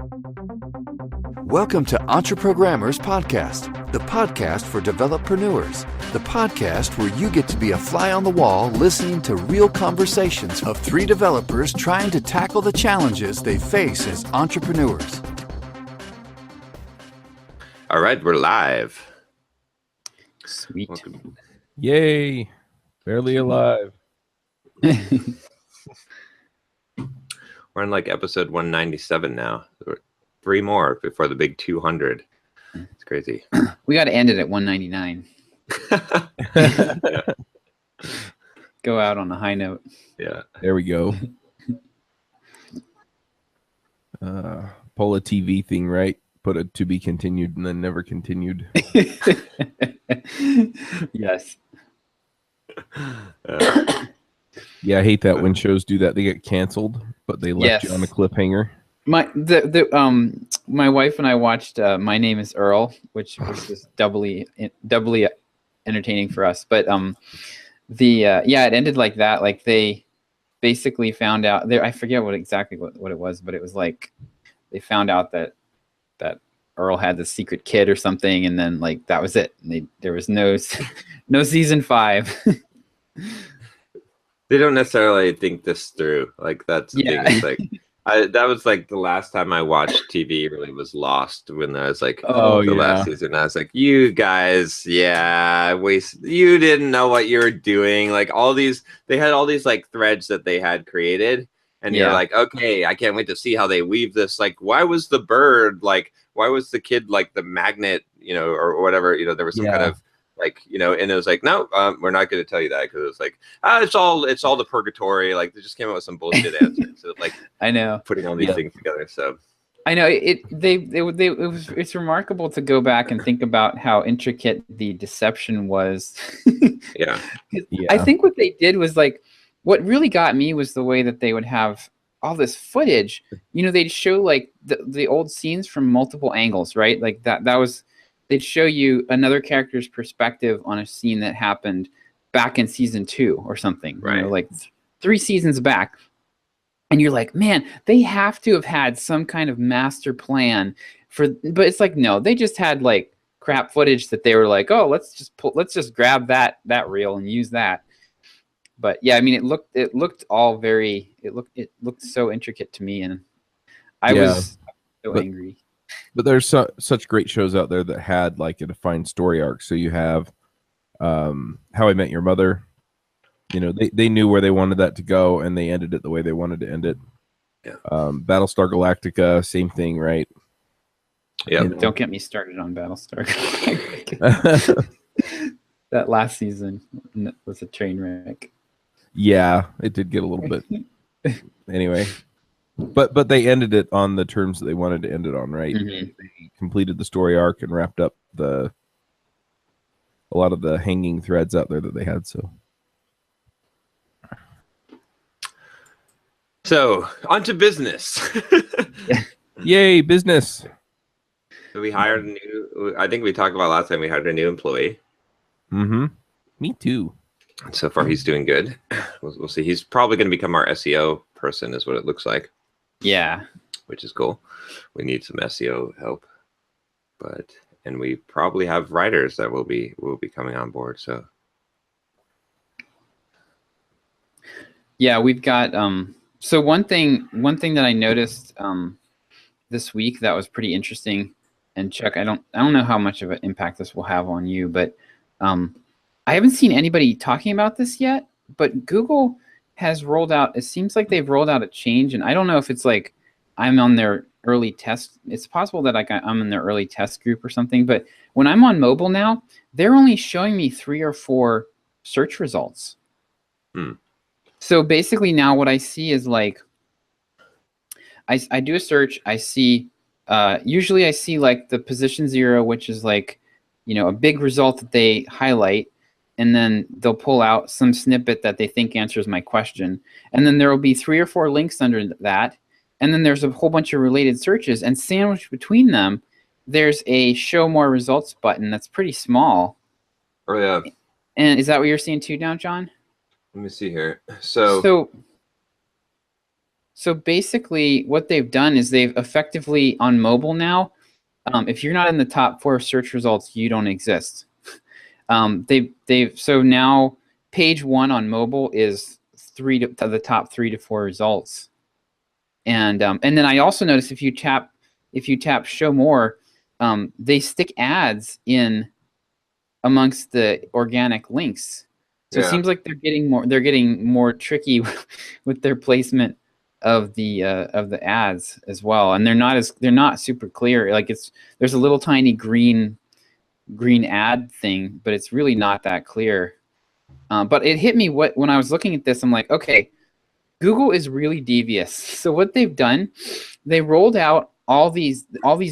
Welcome to EntreProgrammers Podcast, the podcast for developreneurs, the podcast where you get to be a fly on the wall listening to real conversations of three developers trying to tackle the challenges they face as entrepreneurs. All right, we're live. Sweet. Welcome. Yay. Barely alive. We're on like episode 197 now. 3 more before the big 200. It's crazy. We got to end it at 199. Yeah. Go out on a high note. Yeah. There we go. Pull a TV thing, right? Put a to be continued and then never continued. Yes. Yeah, I hate that when shows do that. They get canceled, but they left you on a cliffhanger. My wife and I watched My Name is Earl, which was just doubly entertaining for us. But it ended like that. Like they basically found out I forget what it was, but it was like they found out that Earl had the secret kid or something, and then like that was it. And there was no season 5. They don't necessarily think this through. Like that's the thing. It's like that was like the last time I watched TV really was Lost, when I was like, last season. I was like, you guys, you didn't know what you were doing. Like they had all these like threads that they had created. And you're like, okay, I can't wait to see how they weave this. Like, why was the bird, like, why was the kid like the magnet, or whatever, there was some kind of like, and it was like, no, we're not going to tell you that, because it was like, it's all the purgatory. Like they just came up with some bullshit answers. So like, I know, putting all these things together. So I know it's remarkable to go back and think about how intricate the deception was. I think what they did was like, what really got me was the way that they would have all this footage. They'd show like the old scenes from multiple angles, right? Like that was, they'd show you another character's perspective on a scene that happened back in season 2 or something, right? Like 3 seasons back. And you're like, man, they have to have had some kind of master plan but it's like, no, they just had like crap footage that they were like, oh, let's just grab that reel and use that. But yeah, I mean, it looked so intricate to me, and I was so angry. But there's such great shows out there that had like a defined story arc. So you have How I Met Your Mother. They knew where they wanted that to go, and they ended it the way they wanted to end it. Yeah. Battlestar Galactica, same thing, right? Yeah. Don't get me started on Battlestar Galactica. That last season was a train wreck. Yeah, it did get a little bit. Anyway, but they ended it on the terms that they wanted to end it on, right? Mm-hmm. They completed the story arc and wrapped up a lot of the hanging threads out there that they had. So on to business. Yay, business! So we hired I think we talked about last time, we hired a new employee. Mm-hmm. Me too. So far, he's doing good. We'll see. He's probably going to become our SEO person, is what it looks like. Yeah, which is cool. We need some SEO help, and we probably have writers that will be coming on board. So yeah, we've got. So one thing that I noticed this week that was pretty interesting, and Chuck, I don't know how much of an impact this will have on you, but I haven't seen anybody talking about this yet, but Google has rolled out, it seems like they've rolled out a change, and I don't know if it's like I'm on their early test. It's possible that I'm in their early test group or something, but when I'm on mobile now, they're only showing me 3 or 4 search results. So basically now what I see is like, I do a search, I see, usually I see like the position 0, which is like, a big result that they highlight, and then they'll pull out some snippet that they think answers my question. And then there will be 3 or 4 links under that. And then there's a whole bunch of related searches, and sandwiched between them, there's a show more results button that's pretty small. Oh yeah. And is that what you're seeing too now, John? Let me see here. So So basically what they've done is they've effectively on mobile now, if you're not in the top 4 search results, you don't exist. So now page 1 on mobile is the top 3 to 4 results. And then I also noticed if you tap show more, they stick ads in amongst the organic links. So it seems like they're getting more tricky with their placement of the ads as well, and they're not super clear. Like there's a little tiny green ad thing, but it's really not that clear. But it hit me when I was looking at this. I'm like, okay, Google is really devious. So what they've done, they rolled out all this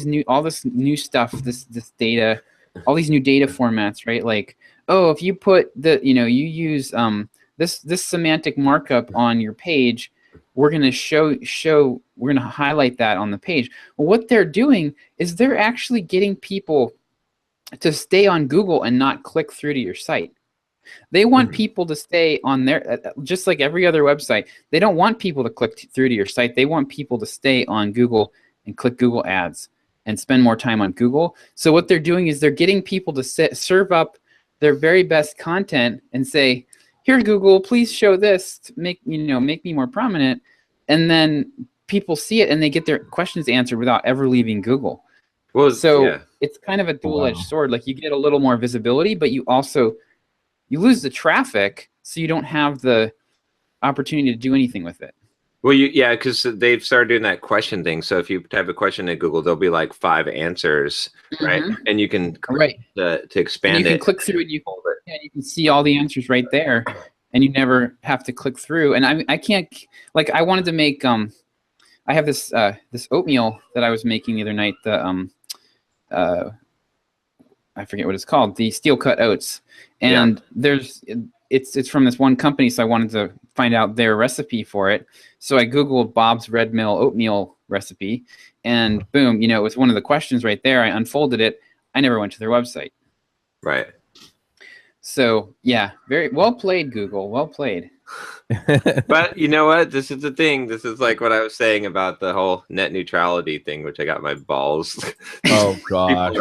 new stuff, this data, all these new data formats, right? Like, oh, if you put you use this semantic markup on your page, we're going to we're going to highlight that on the page. Well, what they're doing is they're actually getting people to stay on Google and not click through to your site. They want people to stay on their, just like every other website. They don't want people to click through to your site. They want people to stay on Google and click Google ads and spend more time on Google. So what they're doing is they're getting people to serve up their very best content and say, here, Google, please show this to make me more prominent. And then people see it and they get their questions answered without ever leaving Google. Well, so it's kind of a dual-edged sword. Like you get a little more visibility, but you lose the traffic, so you don't have the opportunity to do anything with it. Well, because they've started doing that question thing. So if you type a question in Google, there'll be like 5 answers, right? And you can click to expand it. You can click through it. You can see all the answers right there, and you never have to click through. And I can't, like, I wanted to make I have this this oatmeal that I was making the other night. I forget what it's called, the steel cut oats, and it's from this one company, so I wanted to find out their recipe for it. So I Googled Bob's Red Mill oatmeal recipe, and boom, it was one of the questions right there. I unfolded it. I never went to their website. Right. So yeah, very well played, Google. Well played. But you know what? This is the thing. This is like what I was saying about the whole net neutrality thing, which I got my balls. Oh gosh.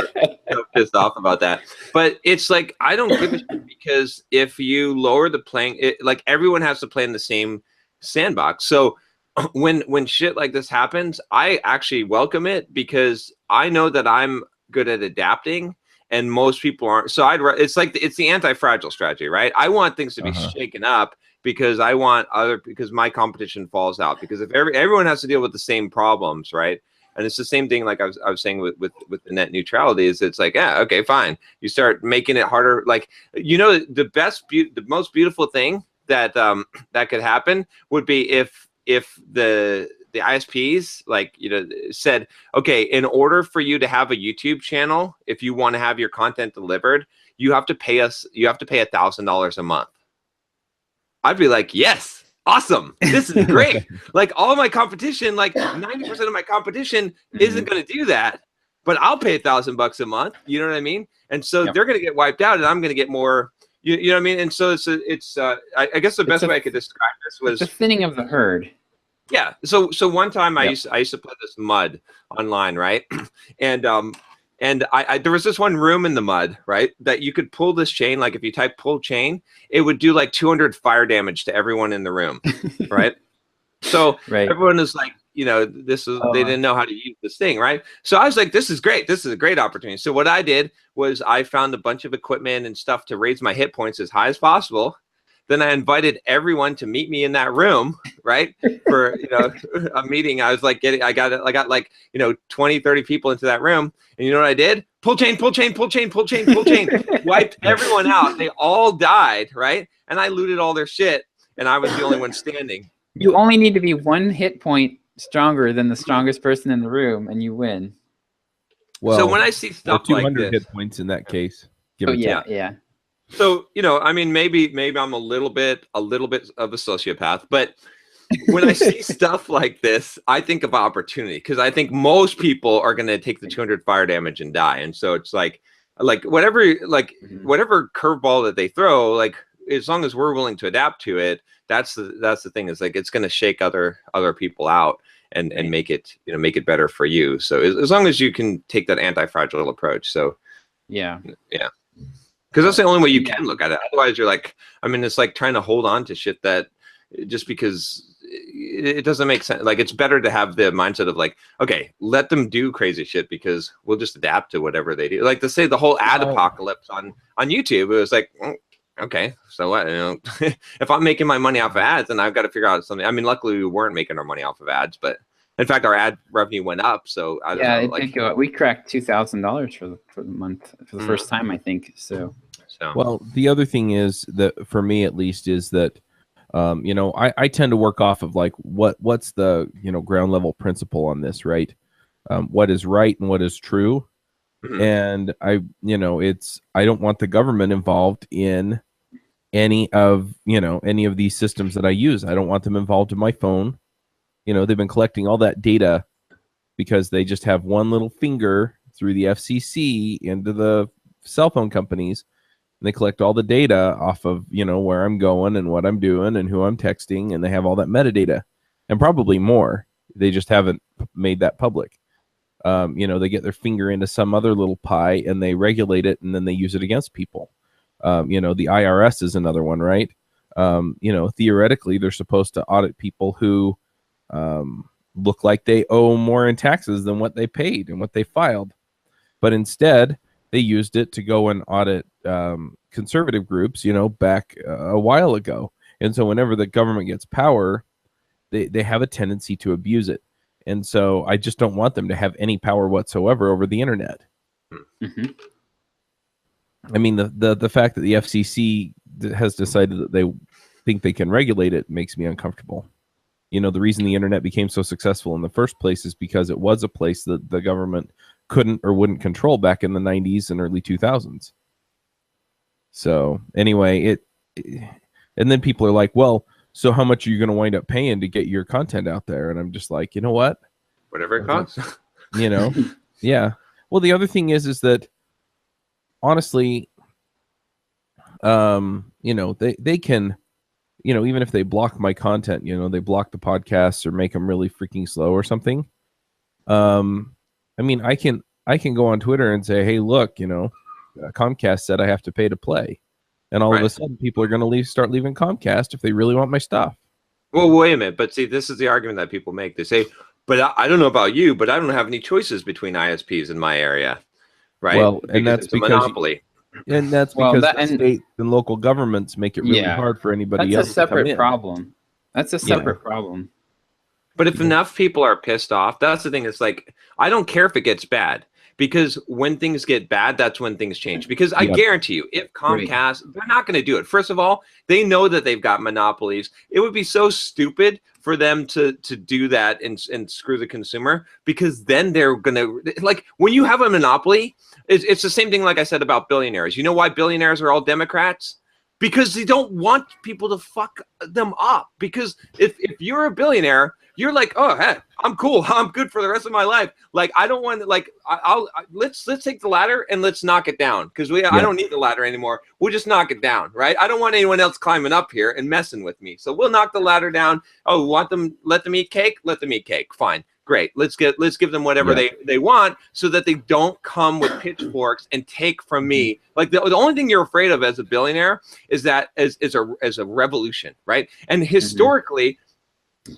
So pissed off about that. But it's like, I don't give a shit, because if you lower the playing, like everyone has to play in the same sandbox. So when shit like this happens, I actually welcome it, because I know that I'm good at adapting and most people aren't. So it's the anti-fragile strategy, right? I want things to be shaken up, because I want because my competition falls out, because if everyone has to deal with the same problems, right? And it's the same thing, like I was saying with the net neutrality, is it's like, yeah, okay, fine. You start making it harder. Like, the most beautiful thing that that could happen would be if the ISPs, like, said, okay, in order for you to have a YouTube channel, if you want to have your content delivered, you have to pay us. You have to pay $1,000 a month. I'd be like, yes, awesome. This is great. Like all of my competition, like 90% of my competition isn't going to do that, but I'll pay $1,000 a month. You know what I mean? And so they're going to get wiped out, and I'm going to get more. You know what I mean? And so I guess the best way I could describe this was the thinning of the herd. Yeah. So one time I used to play this mud online, right? And there was this one room in the mud, right, that you could pull this chain. Like if you type pull chain, it would do like 200 fire damage to everyone in the room, right? So everyone is like, they didn't know how to use this thing, right? So I was like, this is great. This is a great opportunity. So what I did was I found a bunch of equipment and stuff to raise my hit points as high as possible. Then I invited everyone to meet me in that room, right? For, a meeting. I was like I got like, 20, 30 people into that room. And you know what I did? Pull chain, pull chain, pull chain, pull chain, pull chain. Wiped everyone out. They all died, right? And I looted all their shit, and I was the only one standing. You only need to be 1 hit point stronger than the strongest person in the room, and you win. Well, so when I see stuff like 200 this, hit points in that case. Yeah. So, I mean, maybe I'm a little bit of a sociopath, but when I see stuff like this, I think of opportunity, because I think most people are going to take the 200 fire damage and die. And so it's like whatever curveball that they throw, like as long as we're willing to adapt to it, that's the thing, is like it's going to shake other people out and make it, make it better for you. So as long as you can take that anti-fragile approach. So yeah, because that's the only way you can look at it. Otherwise, you're like, I mean, it's like trying to hold on to shit that just because it doesn't make sense. Like, it's better to have the mindset of like, okay, let them do crazy shit because we'll just adapt to whatever they do. Like, to say the whole ad apocalypse on YouTube, it was like, okay, so what? If I'm making my money off of ads, then I've got to figure out something. I mean, luckily we weren't making our money off of ads, but in fact, our ad revenue went up. So I don't know. It did go up. We cracked $2,000 for the month for the first time, I think. So well, the other thing is that for me at least is that I tend to work off of like what's the ground level principle on this, right? What is right and what is true. Mm-hmm. And I don't want the government involved in any of these systems that I use. I don't want them involved in my phone. They've been collecting all that data because they just have one little finger through the FCC into the cell phone companies. And they collect all the data off of, where I'm going and what I'm doing and who I'm texting. And they have all that metadata and probably more. They just haven't made that public. They get their finger into some other little pie and they regulate it and then they use it against people. The IRS is another one, right? Theoretically, they're supposed to audit people who look like they owe more in taxes than what they paid and what they filed. But instead, they used it to go and audit conservative groups, back a while ago. And so whenever the government gets power, they have a tendency to abuse it. And so I just don't want them to have any power whatsoever over the internet. Mm-hmm. I mean, the fact that the FCC has decided that they think they can regulate it makes me uncomfortable. The reason the internet became so successful in the first place is because it was a place that the government couldn't or wouldn't control back in the 90s and early 2000s. So anyway, and then people are like, well, so how much are you going to wind up paying to get your content out there? And I'm just like, you know what? Whatever it costs. Yeah. Well, the other thing is that honestly, they can, even if they block my content, they block the podcasts or make them really freaking slow or something. I mean, I can go on Twitter and say, hey, look, Comcast said I have to pay to play. And all of a sudden, people are going to start leaving Comcast if they really want my stuff. Well, wait a minute. But see, this is the argument that people make. They say, but I don't know about you, but I don't have any choices between ISPs in my area. Right? Well, and that's because monopoly. And that's because the state and local governments make it really hard for anybody else. That's a separate problem. That's a separate problem. But if enough people are pissed off, that's the thing. It's like, I don't care if it gets bad, because when things get bad, that's when things change. Because I guarantee you, if Comcast, they're not going to do it. First of all, they know that they've got monopolies. It would be so stupid for them to do that and screw the consumer, because then they're going to, like, when you have a monopoly, it's the same thing like I said about billionaires. You know why billionaires are all Democrats? Because they don't want people to fuck them up. Because if you're a billionaire, you're like, oh, hey, I'm cool. I'm good for the rest of my life. Like, I don't want to, like, let's take the ladder and let's knock it down, because I don't need the ladder anymore. We'll just knock it down, right? I don't want anyone else climbing up here and messing with me. So we'll knock the ladder down. Oh, let them eat cake? Let them eat cake. Fine. Great. Let's give them whatever they want, so that they don't come with pitchforks and take from me. Like, the only thing you're afraid of as a billionaire is that as a revolution, right? And historically,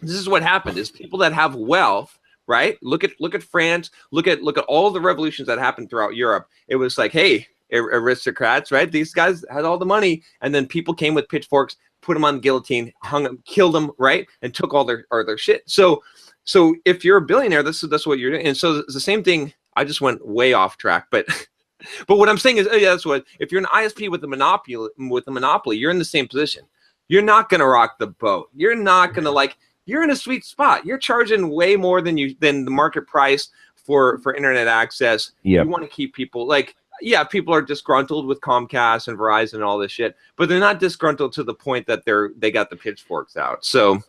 this is what happened: is people that have wealth, right? Look at France. Look at all the revolutions that happened throughout Europe. It was like, hey, aristocrats, right? These guys had all the money, and then people came with pitchforks, put them on the guillotine, hung them, killed them, right, and took all their shit. So if you're a billionaire, that's what you're doing. And so it's the same thing. I just went way off track, but what I'm saying is, that's what, if you're an ISP with a monopoly, you're in the same position. You're not gonna rock the boat. You're not gonna you're in a sweet spot. You're charging way more than the market price for internet access. You want to keep people people are disgruntled with Comcast and Verizon and all this shit, but they're not disgruntled to the point that they got the pitchforks out. So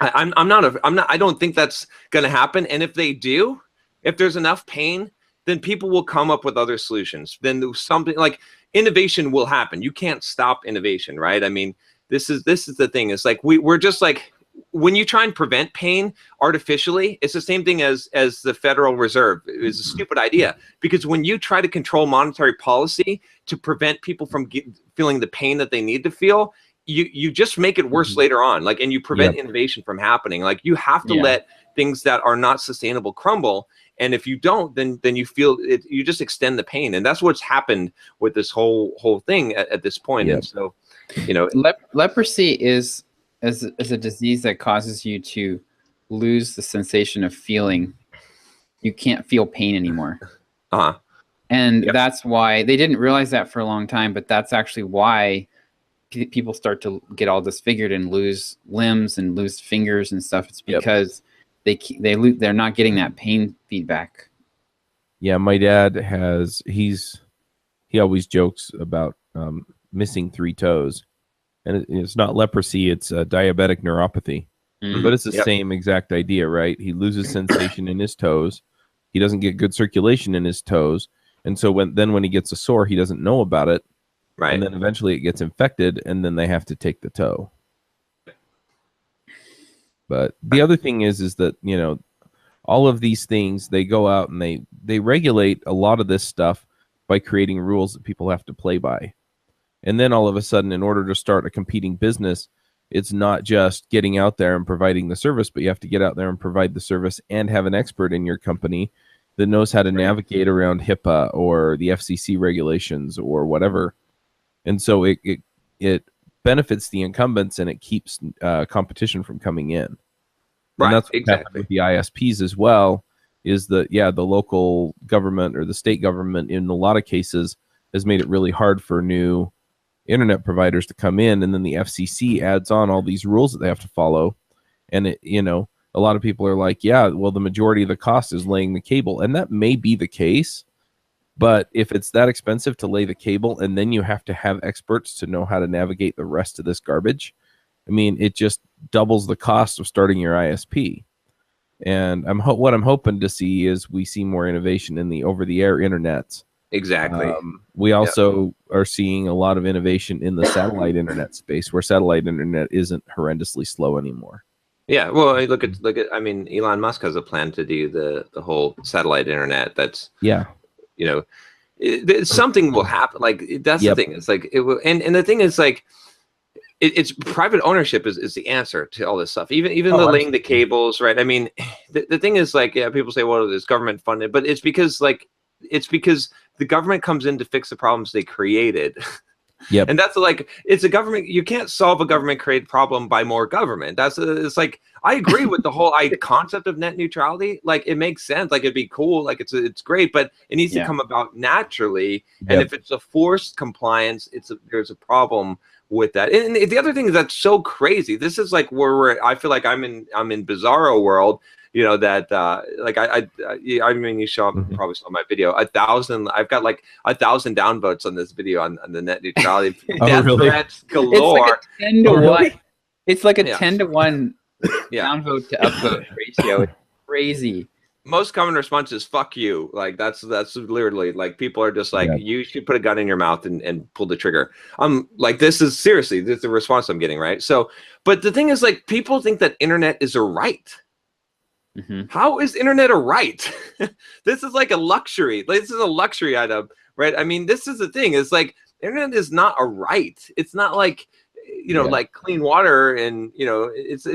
I don't think that's gonna happen. And if they do, if there's enough pain, then people will come up with other solutions. Then something like, innovation will happen. You can't stop innovation, right? I mean, this is the thing. It's like we're just like, when you try and prevent pain artificially, it's the same thing as the Federal Reserve. It's a stupid idea, because when you try to control monetary policy to prevent people from feeling the pain that they need to feel, you just make it worse later on. Like, and you prevent innovation from happening. Like, you have to let things that are not sustainable crumble. And if you don't, then you feel it. You just extend the pain, and that's what's happened with this whole thing at this point. And so, leprosy is a disease that causes you to lose the sensation of feeling. You can't feel pain anymore. And that's why they didn't realize that for a long time, but that's actually why people start to get all disfigured and lose limbs and lose fingers and stuff. It's because they're not getting that pain feedback. Yeah, my dad he always jokes about missing 3 toes. And it's not leprosy, it's diabetic neuropathy. But it's the same exact idea, right? He loses sensation in his toes. He doesn't get good circulation in his toes. And so when he gets a sore, he doesn't know about it. Right. And then eventually it gets infected, and then they have to take the toe. But the other thing is that, all of these things, they go out and they regulate a lot of this stuff by creating rules that people have to play by. And then all of a sudden, in order to start a competing business, it's not just getting out there and providing the service, but you have to get out there and provide the service and have an expert in your company that knows how to navigate around HIPAA or the FCC regulations or whatever. And so it benefits the incumbents, and it keeps competition from coming in. Right, and that's what happened with the ISPs as well, is that, the local government or the state government in a lot of cases has made it really hard for new internet providers to come in, and then the FCC adds on all these rules that they have to follow. And a lot of people are like, the majority of the cost is laying the cable, and that may be the case, but if it's that expensive to lay the cable, and then you have to have experts to know how to navigate the rest of this garbage, I mean, it just doubles the cost of starting your ISP. And what I'm hoping to see is we see more innovation in the over-the-air internets. Exactly. We also are seeing a lot of innovation in the satellite internet space, where satellite internet isn't horrendously slow anymore. Yeah, well, look at. I mean, Elon Musk has a plan to do the whole satellite internet. That's something will happen. Like, that's the thing. It's like it will, and the thing is, like, it's private ownership is the answer to all this stuff. Even the laying the cables, right? I mean, the thing is, like, people say, well, it's government funded, but it's because the government comes in to fix the problems they created. And that's like, it's a government. You can't solve a government created problem by more government. It's like, I agree with the whole concept of net neutrality. Like, it makes sense. Like, it'd be cool. Like, it's great, but it needs to come about naturally. And if it's a forced compliance, there's a problem with that. And the other thing is that's so crazy. This is like where I feel like I'm in bizarro world. That like I mean, you probably saw my video. 1,000. I've got like 1,000 downvotes on this video on the net neutrality. Death threats galore. It's like a 10 to 1. It's like a 10 to 1 downvote to upvote ratio. It's crazy. Most common response is "fuck you." Like, that's literally, like, people are just like, you should put a gun in your mouth and pull the trigger. Like, this is the response I'm getting, right? So, but the thing is, like, people think that internet is a right. How is internet a right? This is like a luxury. This is a luxury item, right? I mean, this is the thing. It's like, internet is not a right. It's not like, like clean water, and this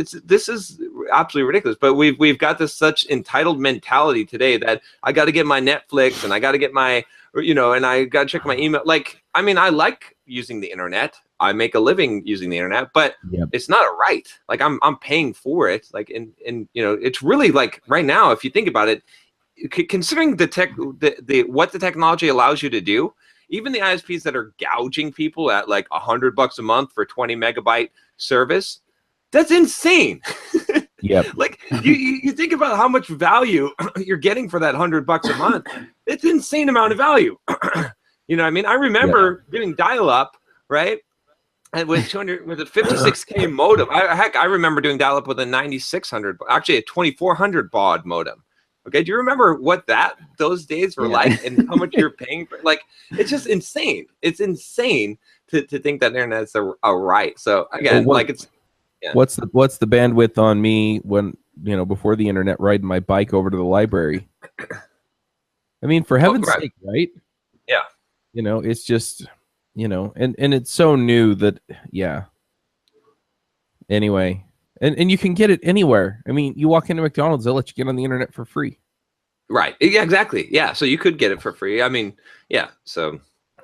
is absolutely ridiculous. But we've got this such entitled mentality today that I got to get my Netflix, and I got to get my and I got to check my email. Like, I mean, I like using the internet. I make a living using the internet, but it's not a right. Like, I'm paying for it. Like, and it's really, like, right now, if you think about it, considering what the technology allows you to do, even the ISPs that are gouging people at like $100 a month for 20 megabyte service, that's insane. Like, you think about how much value you're getting for that $100 a month. It's an insane amount of value. What I mean? I remember getting dial-up, right? And with a 56K modem. I remember doing dial-up with a 9600, actually a 2400 baud modem. Okay, do you remember what those days were like and how much you're paying for? Like, it's just insane. It's insane to think that internet's a right. So again, what's the bandwidth on me when before the internet, riding my bike over to the library? I mean, for heaven's sake, right? Yeah. It's just and it's so new that Anyway. And you can get it anywhere. I mean, you walk into McDonald's, they'll let you get on the internet for free. Right. Yeah, exactly. Yeah. So you could get it for free. I mean, yeah. So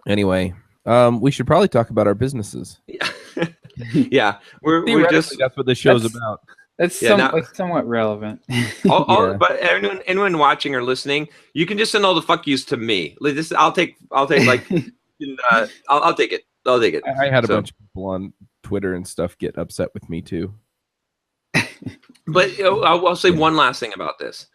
anyway, we should probably talk about our businesses. Yeah. Yeah. We're just, that's what this show's about. That's somewhat relevant. But anyone watching or listening, you can just send all the fuck yous to me. Like this, I'll take like, I'll take it. I'll take it. I had a bunch of people on Twitter and stuff get upset with me too. But I'll say one last thing about this.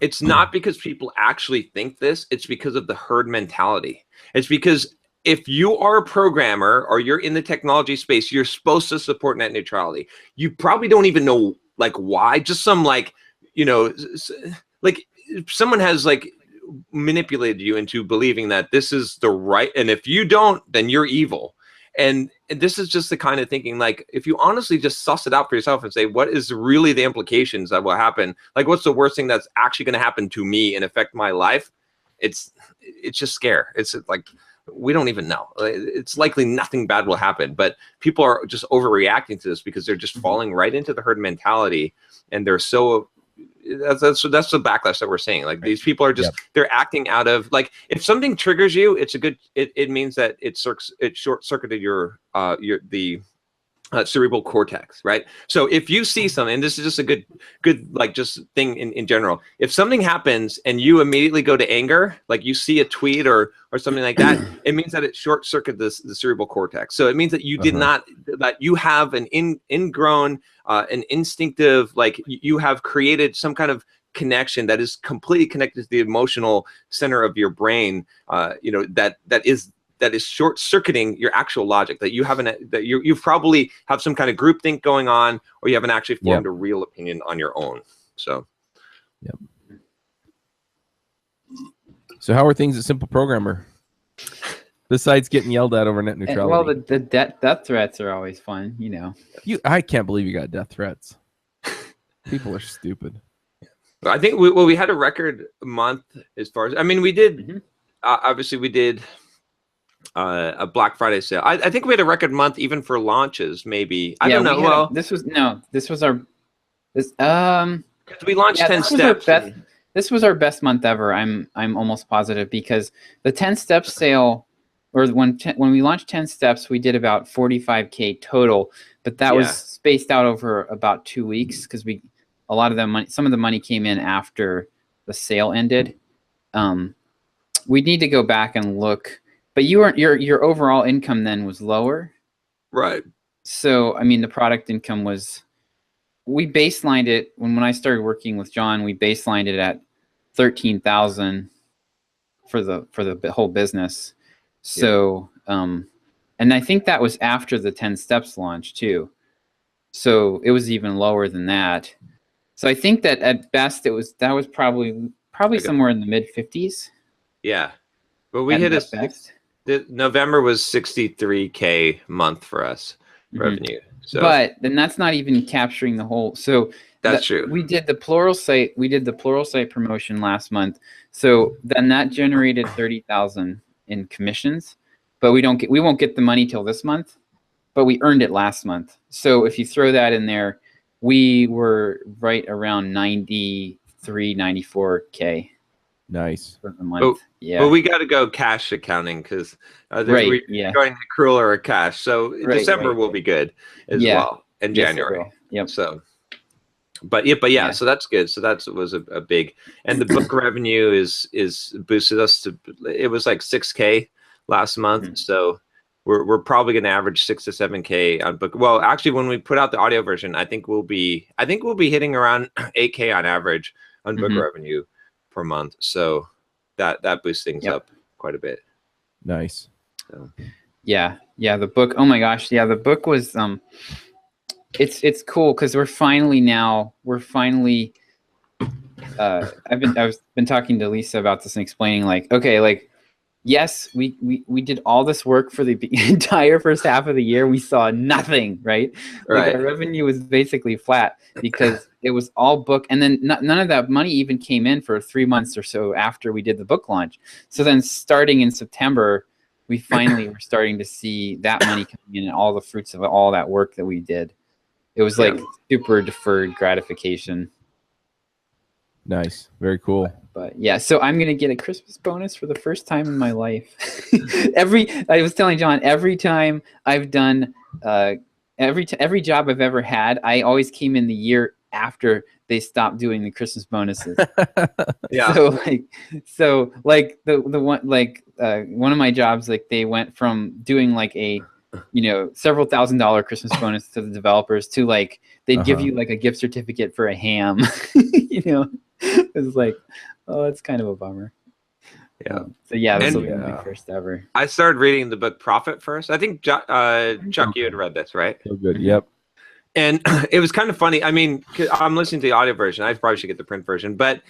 It's not because people actually think this. It's because of the herd mentality. It's because if you are a programmer or you're in the technology space, you're supposed to support net neutrality. You probably don't even know like why. Just some like, like someone has like manipulated you into believing that this is the right. And if you don't, then you're evil. And this is just the kind of thinking, like, if you honestly just suss it out for yourself and say, what is really the implications that will happen? Like, what's the worst thing that's actually going to happen to me and affect my life? It's just scare. It's like, we don't even know. It's likely nothing bad will happen, but people are just overreacting to this because they're just falling right into the herd mentality. And they're so, that's the backlash that we're seeing. Like these people are just, they're acting out of like, if something triggers you, it's a good, it means that it short circuited your cerebral cortex, right? So if you see something, and this is just a good like just thing in general, if something happens and you immediately go to anger, like you see a tweet or something like that, it means that it short circuited the cerebral cortex. So it means that you did not, that you have an ingrown, an instinctive, like you have created some kind of connection that is completely connected to the emotional center of your brain, that is short-circuiting your actual logic, that you haven't, that you probably have some kind of groupthink going on, or you haven't actually formed a real opinion on your own. So, So how are things at Simple Programmer? Besides getting yelled at over net neutrality. Well, the death threats are always fun, I can't believe you got death threats. People are stupid. I think we had a record month as far as, I mean, we did, obviously we did a Black Friday sale. I think we had a record month even for launches, maybe. I don't know. This was our we launched 10 steps. This was our best month ever. I'm almost positive, because the 10 steps sale, or when we launched 10 steps, we did about 45K total, but that was spaced out over about 2 weeks because some of the money came in after the sale ended. We need to go back and look. But your overall income then was lower, right? So I mean, the product income was, we baselined it when I started working with John. We baselined it at 13,000 for the whole business. So and I think that was after the 10 steps launch too. So it was even lower than that. So I think that at best that was probably somewhere in the mid 50s. Yeah, but we hit November was 63K month for us revenue. So, but then that's not even capturing the whole. So that's true. We did the plural site. We did the plural site promotion last month. So then that generated 30,000 in commissions, but we won't get the money till this month, but we earned it last month. So if you throw that in there, we were right around 93, 94K. Nice. For the month. But we got to go cash accounting because we're going accrual or a cash. So December will be good as well, and January. Yep. So, but so that's good. So that was a big, and the book revenue is boosted us to, it was like 6K last month. So we're probably going to average 6 to 7K on book. Well, actually, when we put out the audio version, I think we'll be hitting around 8K on average on book revenue per month. So that boosts things up quite a bit. Nice. So. Yeah, the book, oh my gosh, the book was it's cool because we're finally I've been talking to Lisa about this and explaining like, okay, like, yes, we did all this work for the entire first half of the year. We saw nothing, right? Like our revenue was basically flat because it was all book, and then none of that money even came in for 3 months or so after we did the book launch. So then, starting in September, we finally were starting to see that money coming in and all the fruits of all that work that we did. It was like super deferred gratification. Nice. Very cool. But yeah, so I'm gonna get a Christmas bonus for the first time in my life. I was telling John, every time I've done every job I've ever had, I always came in the year after they stopped doing the Christmas bonuses. Yeah. So like the one like one of my jobs, like they went from doing like a several $1,000 Christmas bonus to the developers to like they'd give you like a gift certificate for a ham. It was like, oh, it's kind of a bummer. Yeah. So yeah, this will be my first ever. I started reading the book Profit First. I think Chuck, you had read this, right? So good. Yep. And it was kind of funny. I mean, I'm listening to the audio version. I probably should get the print version. But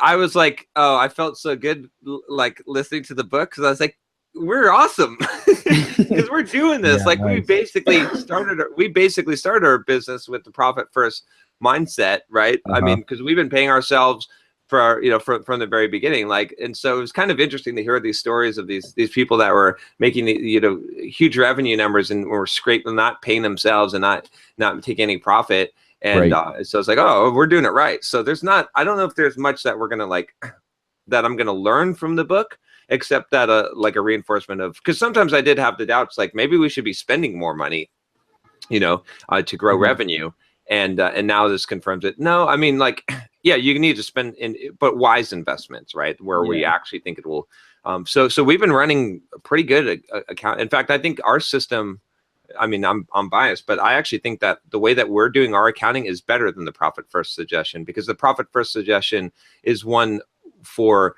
I was like, oh, I felt so good like listening to the book because I was like, we're awesome because we're doing this. Like nice. we basically started our business with the profit first mindset, right? I mean, because we've been paying ourselves for from the very beginning, like, and so it was kind of interesting to hear these stories of these people that were making huge revenue numbers and were scraping, not paying themselves and not taking any profit. And so it's like, oh, we're doing it right. So I don't know if there's much that we're gonna that I'm gonna learn from the book, except that like a reinforcement of, because sometimes I did have the doubts, like maybe we should be spending more money, to grow revenue. And now this confirms it. No, I mean, like, yeah, you need to spend but wise investments, right? Where we actually think it will. So we've been running a pretty good account. In fact, I think our system, I mean, I'm biased, but I actually think that the way that we're doing our accounting is better than the profit first suggestion, because the profit first suggestion is one for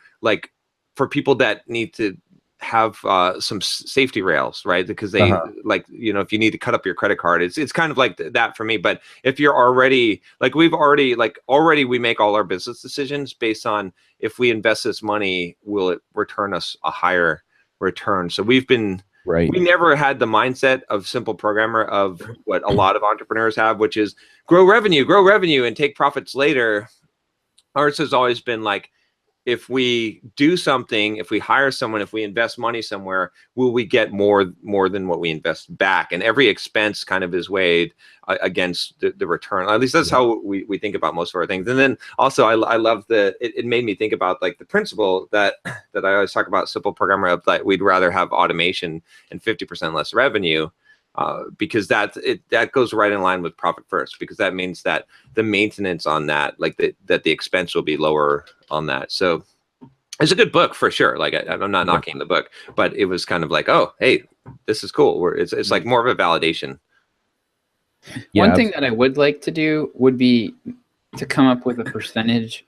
people that need to have some safety rails, right? Because they if you need to cut up your credit card, it's kind of like that for me. But if you're already we make all our business decisions based on, if we invest this money, will it return us a higher return? So we've been we never had the mindset of simple programmer of what a lot of entrepreneurs have, which is grow revenue and take profits later. Ours has always been like, if we do something, if we hire someone, if we invest money somewhere, will we get more than what we invest back? And every expense kind of is weighed against the return. At least that's how we think about most of our things. And then also I love it made me think about like the principle that I always talk about, simple programmer, of like we'd rather have automation and 50% less revenue. Because that goes right in line with profit first, because that means that the maintenance on that, that the expense will be lower on that. So it's a good book for sure. Like I'm not knocking the book, but it was kind of like, oh, hey, this is cool. It's like more of a validation. One thing that I would like to do would be to come up with a percentage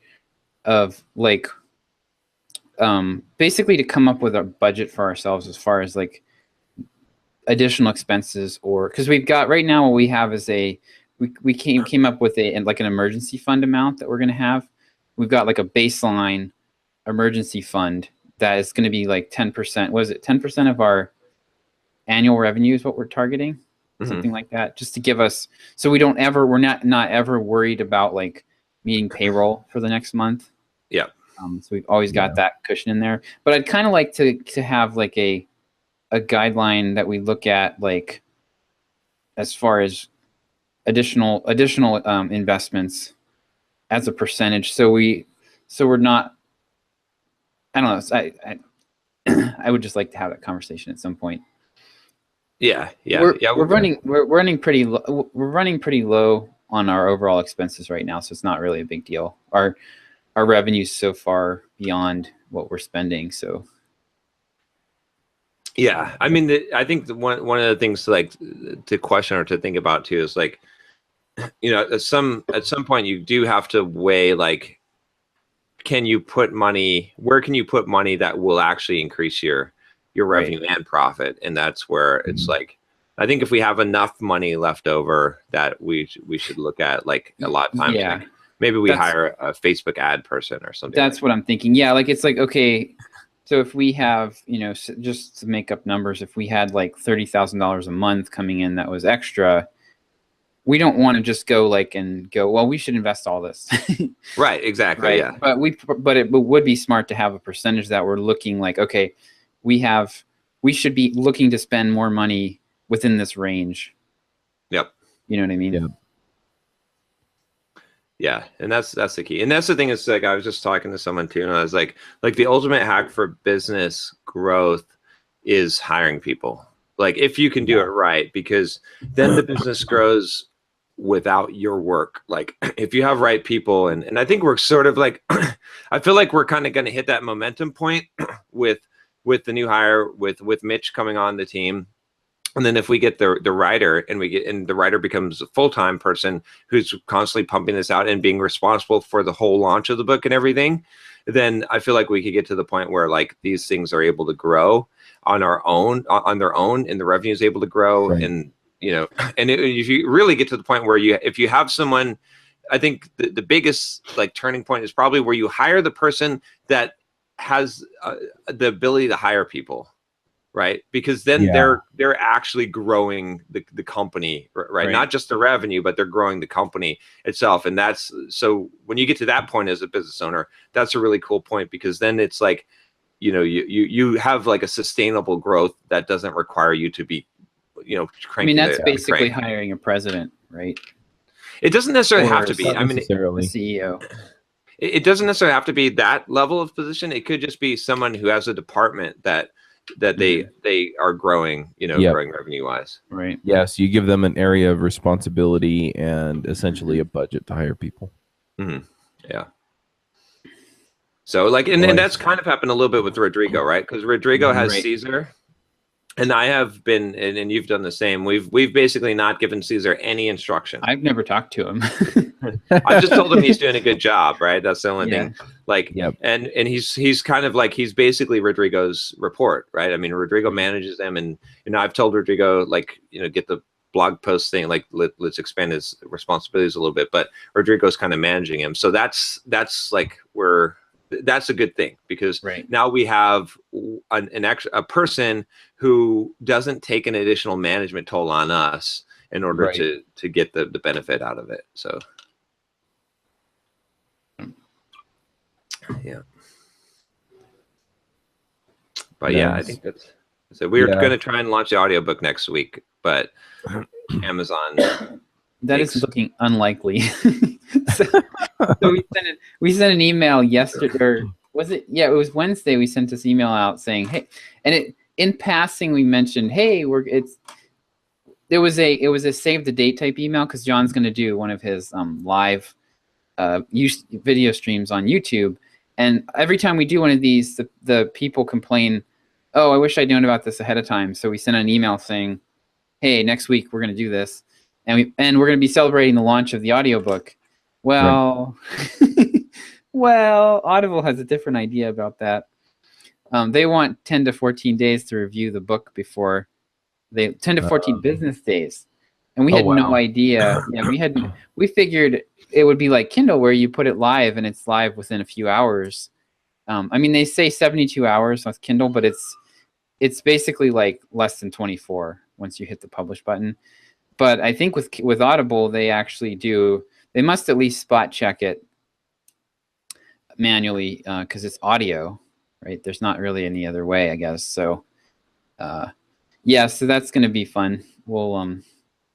of basically to come up with a budget for ourselves as far as like additional expenses, or because we've got right now what we have is we came up with an emergency fund amount that we're going to have. We've got like a baseline emergency fund that is going to be like 10%. What is it? 10% of our annual revenue is what we're targeting, something like that, just to give us, so we're not ever worried about like meeting payroll for the next month. Yeah. So we've always got that cushion in there. But I'd kind of like to have like a guideline that we look at, like as far as additional investments as a percentage. So we're not, I don't know. I would just like to have that conversation at some point. We're running pretty low on our overall expenses right now, so it's not really a big deal. Our revenue's so far beyond what we're spending, so. Yeah, I mean, I think one of the things to question or to think about too is like, at some point you do have to weigh like, where can you put money that will actually increase your revenue and profit? And that's where it's like, I think if we have enough money left over, that we should look at like a lot of times. maybe we hire a Facebook ad person or something. That's what I'm thinking. Yeah, like it's like, okay, so if we have, you know, just to make up numbers, if we had like $30,000 a month coming in that was extra, we don't want to just go like and go, well, we should invest all this. Right, exactly, right? yeah. But it would be smart to have a percentage that we're looking like, okay, we should be looking to spend more money within this range. Yep. You know what I mean? Yeah. Yeah, and that's the key. And that's the thing is, like, I was just talking to someone too, and I was like the ultimate hack for business growth is hiring people. Like, if you can do it right, because then the business grows without your work. Like, if you have right people, and I think we're sort of like, I feel like we're kind of going to hit that momentum point with the new hire, with Mitch coming on the team. And then if we get the writer, and the writer becomes a full-time person who's constantly pumping this out and being responsible for the whole launch of the book and everything, then I feel like we could get to the point where like these things are able to grow on their own, and the revenue is able to grow. Right. And, you know, and if you really get to the point where if you have someone, I think the biggest like turning point is probably where you hire the person that has the ability to hire people. Right, because then they're actually growing the company, right? Not just the revenue, but they're growing the company itself. And that's, so when you get to that point as a business owner, that's a really cool point, because then it's like, you know, you have like a sustainable growth that doesn't require you to be, you know, cranking. I mean, that's basically hiring a president, right? It doesn't necessarily have to be. I mean, the CEO. It doesn't necessarily have to be that level of position. It could just be someone who has a department that they are growing, you know, growing revenue wise. Right. Yeah. So you give them an area of responsibility and essentially a budget to hire people. Mm-hmm. Yeah. So like, and that's kind of happened a little bit with Rodrigo, right? Because Rodrigo has Caesar, and I have been, and you've done the same. We've basically not given Caesar any instruction. I've never talked to him. I just told him he's doing a good job, right? That's the only thing. Like, and he's kind of like, he's basically Rodrigo's report, right? I mean, Rodrigo manages them, and you know, I've told Rodrigo, like, you know, get the blog post thing, like let's expand his responsibilities a little bit, but Rodrigo's kind of managing him. So that's like that's a good thing, because now we have a person who doesn't take an additional management toll on us in order to get the benefit out of it. So yeah, but yeah, I think that's so. We're going to try and launch the audiobook next week, but Amazon. That is looking unlikely. so we sent an email yesterday, or was it? Yeah, it was Wednesday. We sent this email out saying, "Hey," and in passing we mentioned, "Hey, it was a save the date type email, because John's going to do one of his live video streams on YouTube, and every time we do one of these, the people complain, oh, I wish I'd known about this ahead of time." So we sent an email saying, "Hey, next week we're going to do this." And we're going to be celebrating the launch of the audiobook. Well, well, Audible has a different idea about that. They want 10 to 14 days to review the book before 10 to 14 business days. And we had no idea. Yeah, we figured it would be like Kindle, where you put it live and it's live within a few hours. I mean, they say 72 hours with Kindle, but it's basically like less than 24 once you hit the publish button. But I think with Audible, they actually do. They must at least spot check it manually, because it's audio, right? There's not really any other way, I guess. So, yeah. So that's going to be fun. We'll.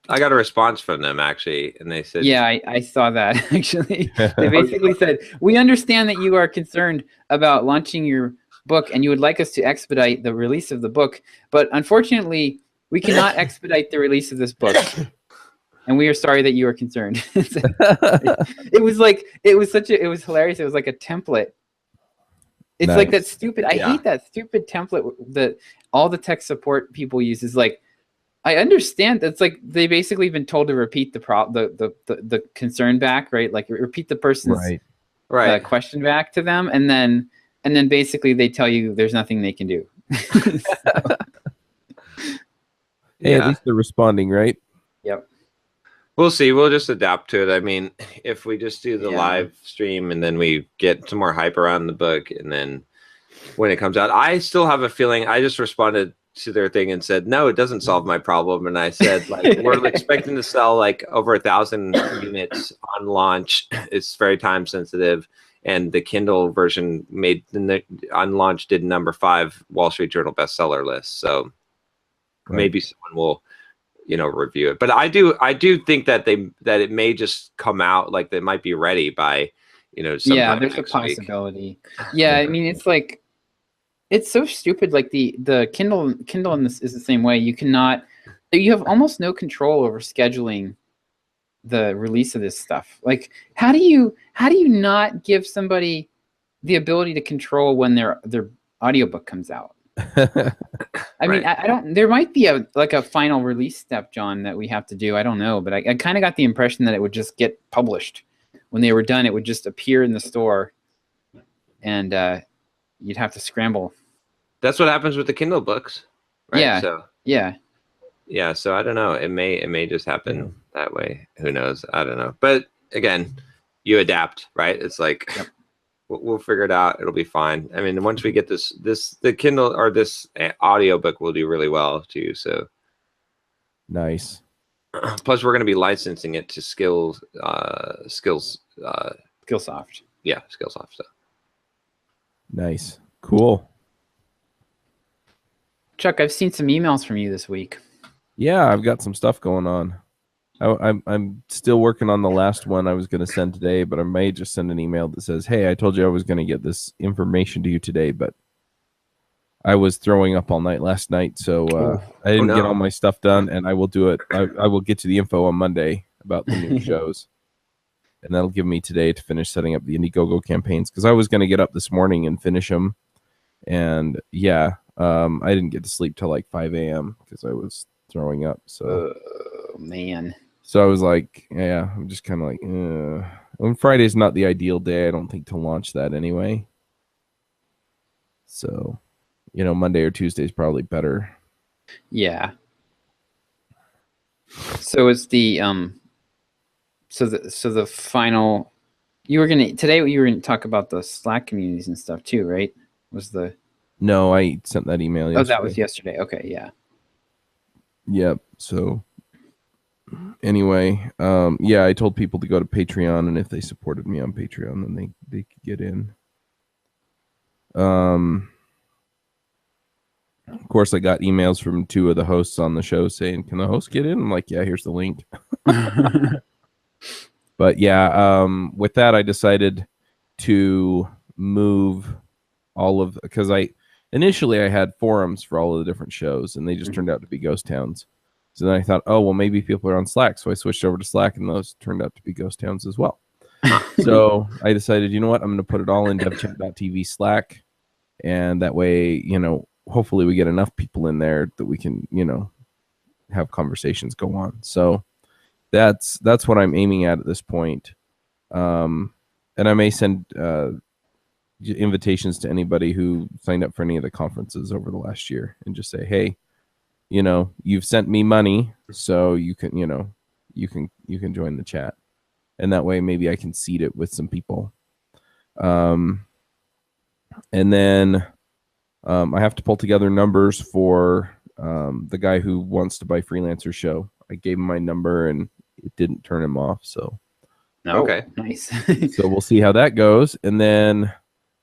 I got a response from them actually, and they said, "Yeah, I saw that actually." They basically said, "We understand that you are concerned about launching your book, and you would like us to expedite the release of the book, but unfortunately, we cannot expedite the release of this book, and we are sorry that you are concerned." It was hilarious. It was like a template. It's like that stupid. I hate that stupid template that all the tech support people use. Is like, I understand that's like they basically been told to repeat the concern back, right? Like repeat the person's question back to them, and then basically they tell you there's nothing they can do. Hey, at least they're responding, right? Yep. We'll see. We'll just adapt to it. I mean, if we just do the live stream and then we get some more hype around the book, and then when it comes out, I still have a feeling. I just responded to their thing and said, no, it doesn't solve my problem. And I said, like, we're expecting to sell like over 1,000 units on launch. It's very time sensitive. And the Kindle version made on launch did #5 Wall Street Journal bestseller list. So maybe someone will, review it. But I do think that it may just come out, like they might be ready by, sometime there's a next week. possibility. Yeah, I mean, it's like, it's so stupid. Like the Kindle in this is the same way. You have almost no control over scheduling the release of this stuff. Like, how do you not give somebody the ability to control when their audiobook comes out? I mean, I don't. There might be a final release step, John, that we have to do. I don't know, but I kind of got the impression that it would just get published when they were done. It would just appear in the store, and you'd have to scramble. That's what happens with the Kindle books, right? Yeah. So yeah. So I don't know. It may just happen that way. Who knows? I don't know. But again, you adapt, right? It's like. Yep. We'll figure it out. It'll be fine. I mean, once we get the Kindle or this audio book will do really well too. So nice. Plus, we're going to be licensing it to Skillsoft. Yeah, Skillsoft. So nice, cool. Chuck, I've seen some emails from you this week. Yeah, I've got some stuff going on. I'm still working on the last one I was going to send today, but I may just send an email that says, hey, I told you I was going to get this information to you today, but I was throwing up all night last night, so I didn't get all my stuff done, and I will do it. I will get to the info on Monday about the new shows, and that'll give me today to finish setting up the Indiegogo campaigns, because I was going to get up this morning and finish them, and I didn't get to sleep till like 5 a.m. because I was throwing up. So, man. So I was like, I'm just kind of like, and Friday's not the ideal day, I don't think, to launch that anyway. So, Monday or Tuesday is probably better. Yeah. So it's the so the final. You were gonna talk about the Slack communities and stuff too, right? No, I sent that email yesterday. Oh, that was yesterday. Okay, yeah. Yep. So. Anyway, I told people to go to Patreon, and if they supported me on Patreon, then they could get in. Of course, I got emails from 2 of the hosts on the show saying, "Can the host get in?" I'm like, "Yeah, here's the link." But with that, I decided to move because initially I had forums for all of the different shows, and they just turned out to be ghost towns. So then I thought, oh, well, maybe people are on Slack. So I switched over to Slack, and those turned out to be ghost towns as well. So I decided, you know what? I'm going to put it all in devchat.tv Slack. And that way, hopefully we get enough people in there that we can, have conversations go on. So that's what I'm aiming at this point. And I may send invitations to anybody who signed up for any of the conferences over the last year and just say, hey, you've sent me money, so you can join the chat, and that way maybe I can seed it with some people. And then I have to pull together numbers for the guy who wants to buy Freelancer Show. I gave him my number, and it didn't turn him off. So okay, nice. So we'll see how that goes. And then,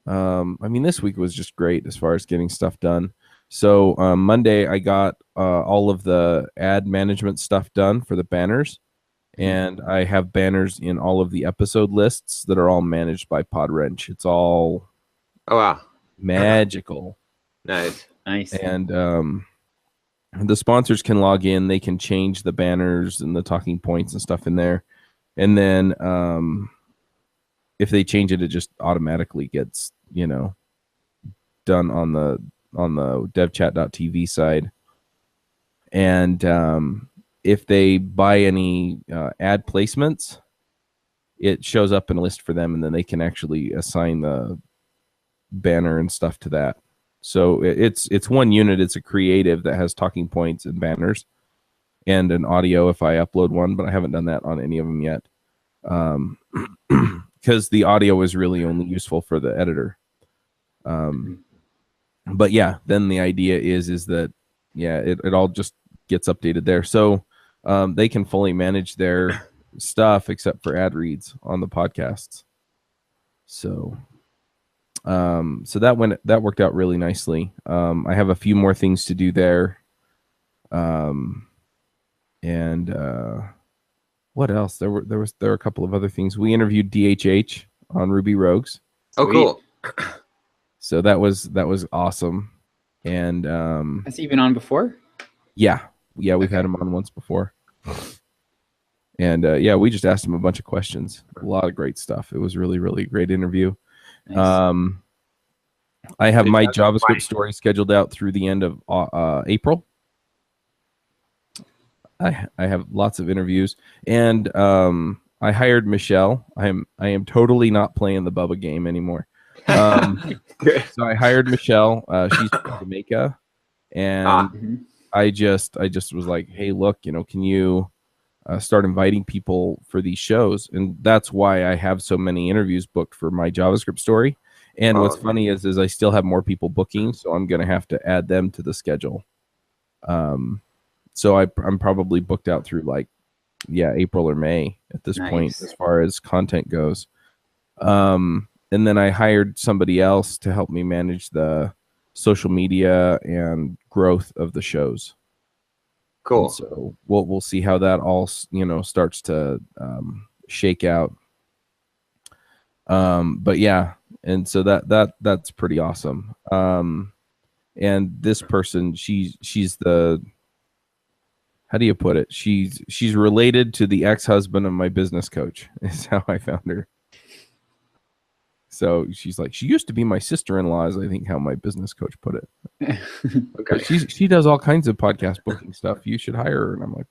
this week was just great as far as getting stuff done. So Monday, I got all of the ad management stuff done for the banners, and I have banners in all of the episode lists that are all managed by Podwrench. It's all magical. Nice. And the sponsors can log in. They can change the banners and the talking points and stuff in there. And then if they change it, it just automatically gets, done on the devchat.tv side. And if they buy any ad placements, it shows up in a list for them, and then they can actually assign the banner and stuff to that. So it's one unit. It's a creative that has talking points and banners, and an audio if I upload one, but I haven't done that on any of them yet. Because the audio is really only useful for the editor. But yeah, then the idea is that, yeah, it all just gets updated there. So they can fully manage their stuff except for ad reads on the podcasts. So that worked out really nicely. I have a few more things to do there. What else? There were a couple of other things. We interviewed DHH on Ruby Rogues. Oh, cool. So that was awesome. And has he been on before? Yeah, we've had him on once before. And yeah, we just asked him a bunch of questions. A lot of great stuff. It was really, really great interview. Nice. I have my JavaScript story scheduled out through the end of April. I have lots of interviews, and I hired Michelle. I am totally not playing the Bubba game anymore. So I hired Michelle. She's from Jamaica, and I just was like, hey, look, can you start inviting people for these shows? And that's why I have so many interviews booked for my JavaScript story. And what's funny is I still have more people booking, so I'm going to have to add them to the schedule. So I'm probably booked out through April or May at this point as far as content goes. And then I hired somebody else to help me manage the social media and growth of the shows. Cool. And so we'll see how that all starts to shake out. But yeah, and so that's pretty awesome. And this person, she's the, how do you put it? She's related to the ex-husband of my business coach, is how I found her. So she's like, she used to be my sister-in-law, is I think how my business coach put it. Okay. She does all kinds of podcast booking stuff. You should hire her. And I'm like,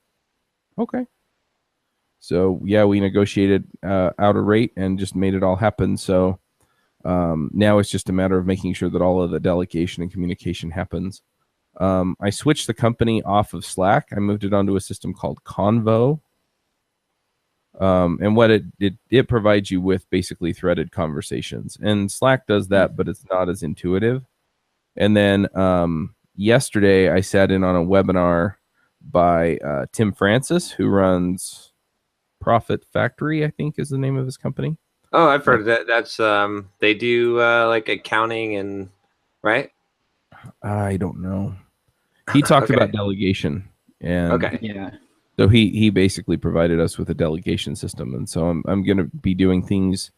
okay. So yeah, we negotiated out a rate and just made it all happen. So now it's just a matter of making sure that all of the delegation and communication happens. I switched the company off of Slack. I moved it onto a system called Convo. And what it provides you with basically threaded conversations. And Slack does that, but it's not as intuitive. And then yesterday I sat in on a webinar by Tim Francis, who runs Profit Factory, I think is the name of his company. Oh, I've heard of that. That's they do like accounting and right? I don't know. He talked about delegation, and yeah. So he basically provided us with a delegation system, and so I'm going to be doing things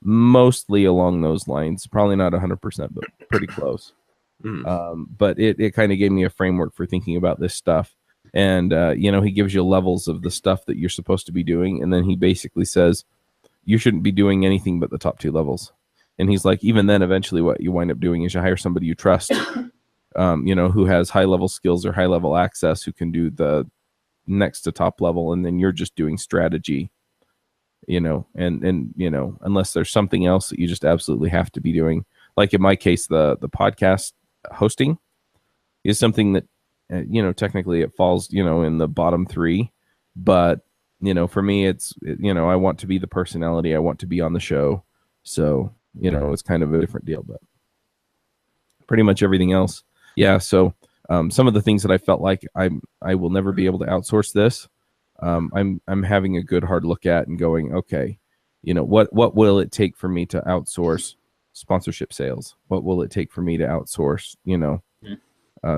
mostly along those lines. Probably not 100%, but pretty close. But it kind of gave me a framework for thinking about this stuff. And he gives you levels of the stuff that you're supposed to be doing, and then he basically says you shouldn't be doing anything but the top 2 levels. And he's like, even then, eventually, what you wind up doing is you hire somebody you trust, who has high level skills or high level access, who can do the next to top level, and then you're just doing strategy, and unless there's something else that you just absolutely have to be doing. Like in my case, the podcast hosting is something that technically it falls in the bottom 3, but for me it's I want to be the personality, I want to be on the show, so it's kind of a different deal. But pretty much everything else, yeah. So some of the things that I felt like I will never be able to outsource this, I'm having a good hard look at and going, okay, what will it take for me to outsource sponsorship sales? What will it take for me to outsource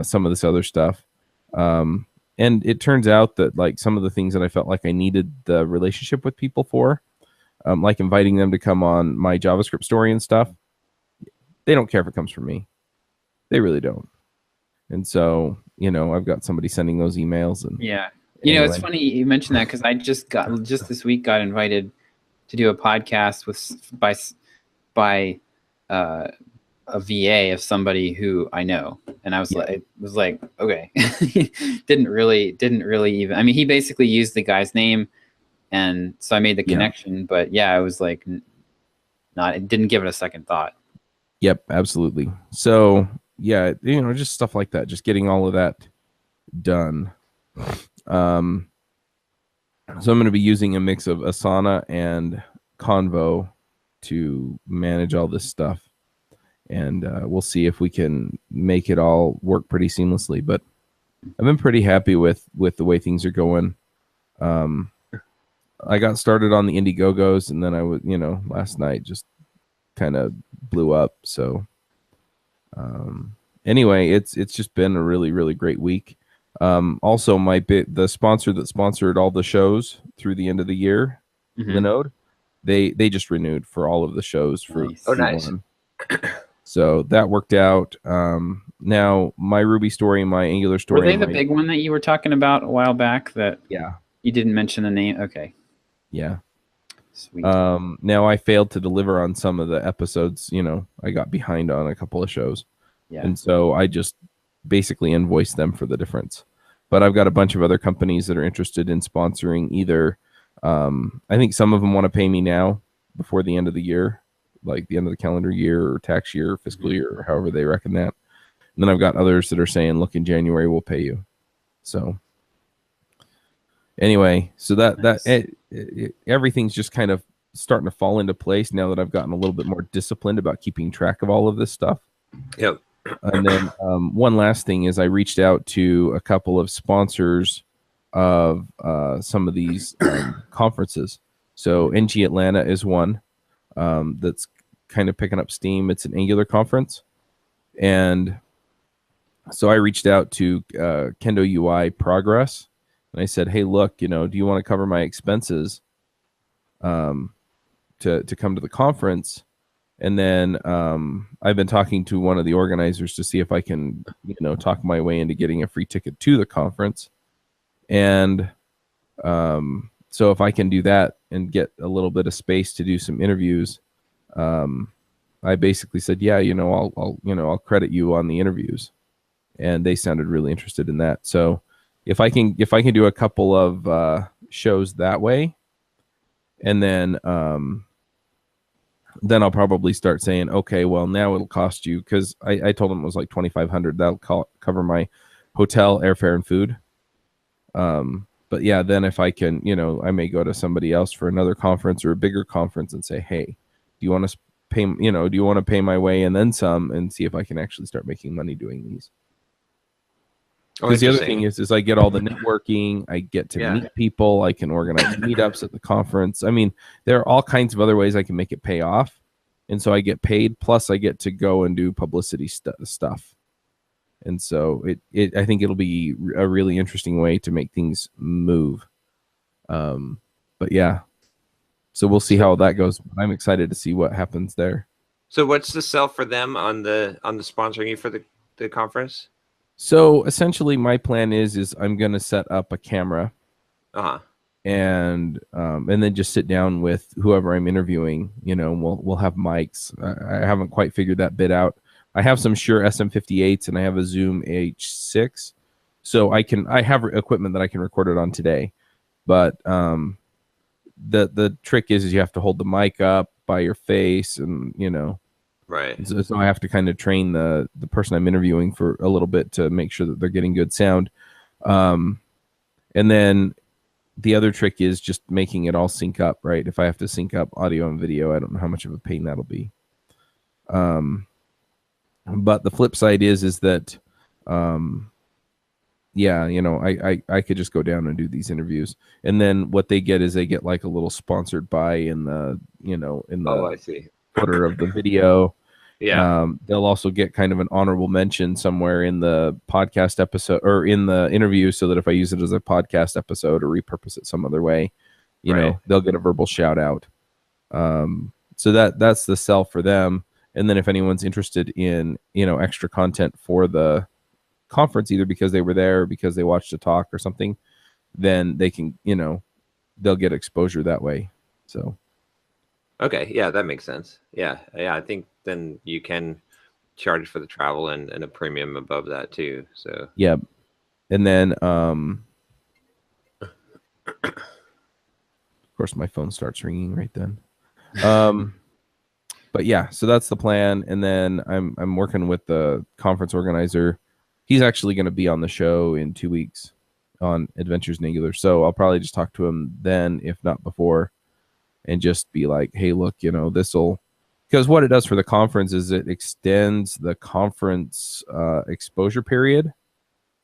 some of this other stuff? And it turns out that like some of the things that I felt like I needed the relationship with people for, like inviting them to come on my JavaScript story and stuff, they don't care if it comes from me. They really don't. And so, I've got somebody sending those emails. And yeah, anyway. It's funny you mentioned that, because I just this week got invited to do a podcast by a VA of somebody who I know, and I was like, okay. didn't really even. I mean, he basically used the guy's name, and so I made the connection. But yeah, I was like, it didn't give it a second thought. Yep, absolutely. So yeah, just stuff like that, just getting all of that done. So I'm going to be using a mix of Asana and Convo to manage all this stuff. And we'll see if we can make it all work pretty seamlessly. But I've been pretty happy with the way things are going. I got started on the Indiegogos, and then I was, last night just kind of blew up. So anyway, it's just been a really, really great week. Also, the sponsor that sponsored all the shows through the end of the year, Linode, they just renewed for all of the shows for Nice. Q1. So that worked out. Now my Ruby story, my Angular story. Were they the big one that you were talking about a while back? That you didn't mention the name. Okay. Yeah. Sweet. Now I failed to deliver on some of the episodes. I got behind on a couple of shows. Yeah. And so I just basically invoiced them for the difference. But I've got a bunch of other companies that are interested in sponsoring either. I think some of them want to pay me now before the end of the year, like the end of the calendar year or tax year or fiscal year or however they reckon that. And then I've got others that are saying, look, in January, we'll pay you. So anyway, so everything's just kind of starting to fall into place now that I've gotten a little bit more disciplined about keeping track of all of this stuff. Yep. And then one last thing is I reached out to a couple of sponsors of some of these conferences. So NG Atlanta is one that's kind of picking up steam. It's an Angular conference. And so I reached out to Kendo UI Progress. And I said, hey, look, do you want to cover my expenses to come to the conference? And then I've been talking to one of the organizers to see if I can, talk my way into getting a free ticket to the conference. And so if I can do that and get a little bit of space to do some interviews, I basically said, yeah, I'll credit you on the interviews. And they sounded really interested in that. So if I can do a couple of shows that way, and then I'll probably start saying, okay, well, now it'll cost you, because I told them it was like $2,500. That'll cover my hotel, airfare, and food. But yeah, then if I can, I may go to somebody else for another conference or a bigger conference and say, hey, do you want to pay? Do you want to pay my way and then some, and see if I can actually start making money doing these? Because the other thing is I get all the networking, I get to meet people, I can organize meetups at the conference. I mean, there are all kinds of other ways I can make it pay off. And so I get paid, plus I get to go and do publicity stuff. And so I think it'll be a really interesting way to make things move. But yeah, so we'll see how that goes. I'm excited to see what happens there. So what's the sell for them on the sponsoring you for the conference? So essentially, my plan is I'm going to set up a camera, and then just sit down with whoever I'm interviewing. We'll have mics. I haven't quite figured that bit out. I have some Shure SM58s and I have a Zoom H6, so I have equipment that I can record it on today. But the trick is you have to hold the mic up by your face, and Right. So I have to kind of train the person I'm interviewing for a little bit to make sure that they're getting good sound. And then the other trick is just making it all sync up, right? If I have to sync up audio and video, I don't know how much of a pain that'll be. But the flip side is that, I could just go down and do these interviews. And then what they get is they get like a little sponsored by in the I see. footer of the video. Yeah. They'll also get kind of an honorable mention somewhere in the podcast episode or in the interview, so that if I use it as a podcast episode or repurpose it some other way, they'll get a verbal shout out. So that's the sell for them. And then if anyone's interested in, extra content for the conference, either because they were there or because they watched a talk or something, then they can, they'll get exposure that way. So. Okay, yeah, that makes sense. Yeah, I think then you can charge for the travel and a premium above that too. So yeah, and then of course my phone starts ringing right then. But yeah, so that's the plan. And then I'm working with the conference organizer. He's actually going to be on the show in 2 weeks. on Adventures in Angular. So I'll probably just talk to him then, if not before, and just be like, hey, look, this'll, because what it does for the conference is it extends the conference exposure period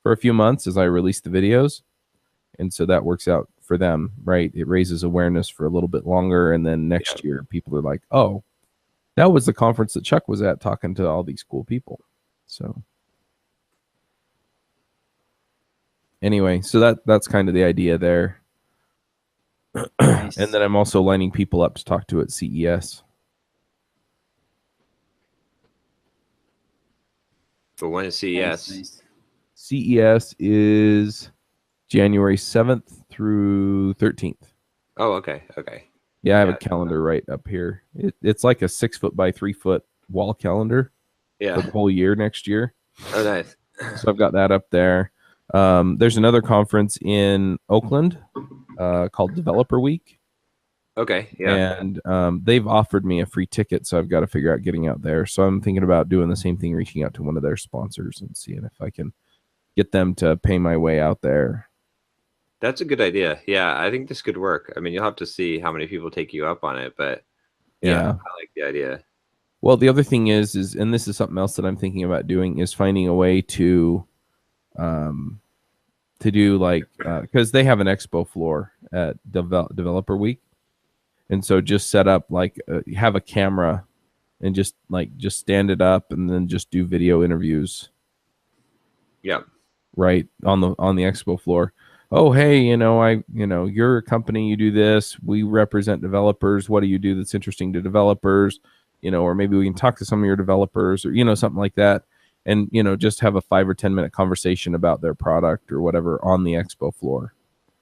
for a few months as I release the videos. And so that works out for them, right? It raises awareness for a little bit longer. And then next year, people are like, oh, that was the conference that Chuck was at talking to all these cool people. So anyway, so that's kind of the idea there. Nice. And then I'm also lining people up to talk to at CES. But when is CES? Nice. CES is January 7th through 13th. Oh, okay. Okay. Yeah, I have a calendar right up here. It's like a 6 foot by 3 foot wall calendar for the whole year next year. Oh, nice. So I've got that up there. There's another conference in Oakland called Developer Week. Okay. Yeah. And they've offered me a free ticket, so I've got to figure out getting out there. So I'm thinking about doing the same thing, reaching out to one of their sponsors and seeing if I can get them to pay my way out there. That's a good idea. Yeah, I think this could work. I mean, you'll have to see how many people take you up on it, but yeah. I like the idea. Well, the other thing is, and this is something else that I'm thinking about doing, is finding a way to do like, because they have an expo floor at Developer Week. And so just set up like, have a camera and just stand it up and then just do video interviews. Yeah. Right on the expo floor. Oh, hey, you're a company, you do this. We represent developers. What do you do that's interesting to developers? Or maybe we can talk to some of your developers or, something like that. And, just have a 5 or 10 minute conversation about their product or whatever on the expo floor.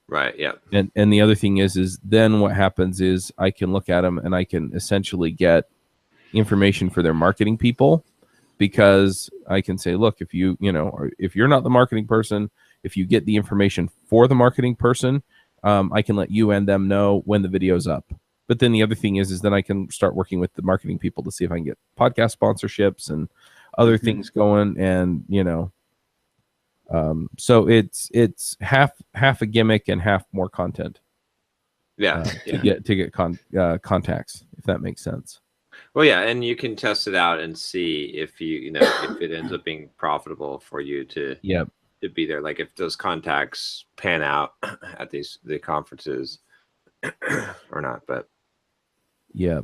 Right. Yeah. And the other thing is then what happens is I can look at them and I can essentially get information for their marketing people, because I can say, look, if if you're not the marketing person, if you get the information for the marketing person, I can let you and them know when the video's up. But then the other thing is then I can start working with the marketing people to see if I can get podcast sponsorships and other things going. And, so it's half a gimmick and half more content. Yeah. To get contacts, if that makes sense. Well, yeah, and you can test it out and see if if it ends up being profitable for you to be there. Like if those contacts pan out at the conferences or not. But yeah.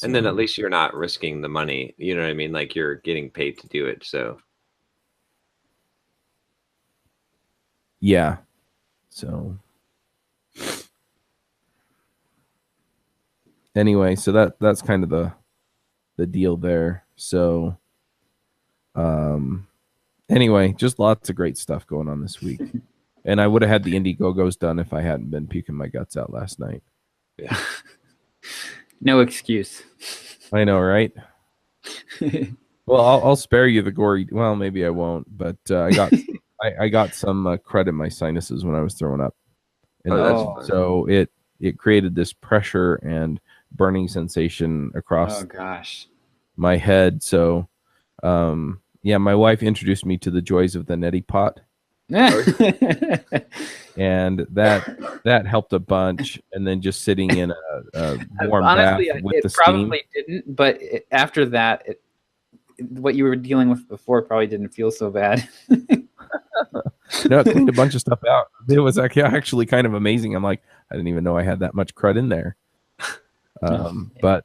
And then at least you're not risking the money. You know what I mean? Like you're getting paid to do it. So yeah. So anyway, so that's kind of the deal there. So anyway, just lots of great stuff going on this week. And I would have had the Indiegogos done if I hadn't been puking my guts out last night. Yeah. No excuse. I know, right? Well, I'll spare you the gory. Well, maybe I won't, but I got some crud in my sinuses when I was throwing up, and so it created this pressure and burning sensation across my head. So, my wife introduced me to the joys of the neti pot. And that helped a bunch, and then just sitting in a warm bath with the steam. Probably didn't, but after that, what you were dealing with before probably didn't feel so bad. No, it cleaned a bunch of stuff out. It was actually kind of amazing. I'm like, I didn't even know I had that much crud in there. But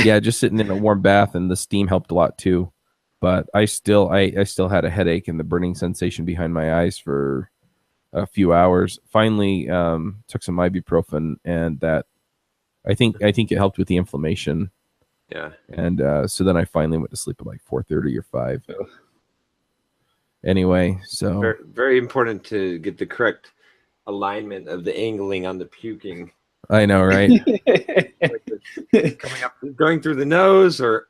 yeah, just sitting in a warm bath, and the steam helped a lot too. But I still had a headache and the burning sensation behind my eyes for a few hours. Finally, took some ibuprofen, and that I think it helped with the inflammation. Yeah. And so then I finally went to sleep at like 4:30 or 5. Oh. Anyway, so very, very important to get the correct alignment of the angling on the puking. I know, right? Coming up, going through the nose, or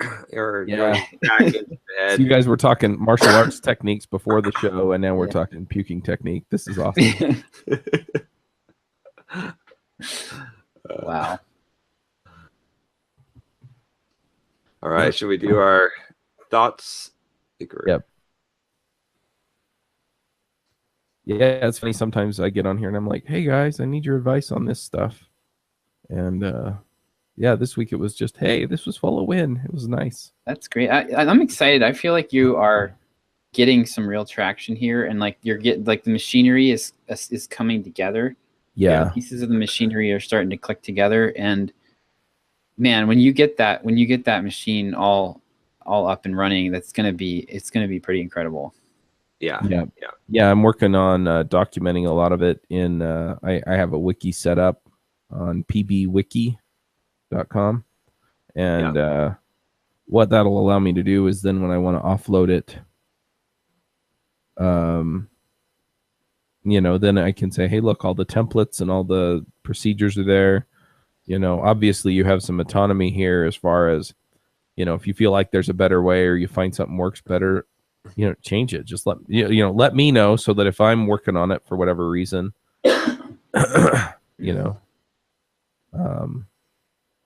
yeah. Back into the head. So you guys were talking martial arts techniques before the show, and now we're talking puking technique. This is awesome. Wow. All right, should we do our thoughts? Yep. yeah, it's funny. Sometimes I get on here and I'm like, hey guys, I need your advice on this stuff. And yeah, this week it was just, hey, this was full of win. It was nice. That's great. I'm excited. I feel like you are getting some real traction here, and like you're getting like the machinery is coming together. Yeah. The pieces of the machinery are starting to click together, and man, when you get that machine all up and running, it's gonna be pretty incredible. Yeah. I'm working on documenting a lot of it in I have a wiki set up on pbwiki.com, and what that'll allow me to do is then when I want to offload it, then I can say, hey, look, all the templates and all the procedures are there. Obviously you have some autonomy here as far as, if you feel like there's a better way or you find something works better, change it. Just let me know so that if I'm working on it for whatever reason,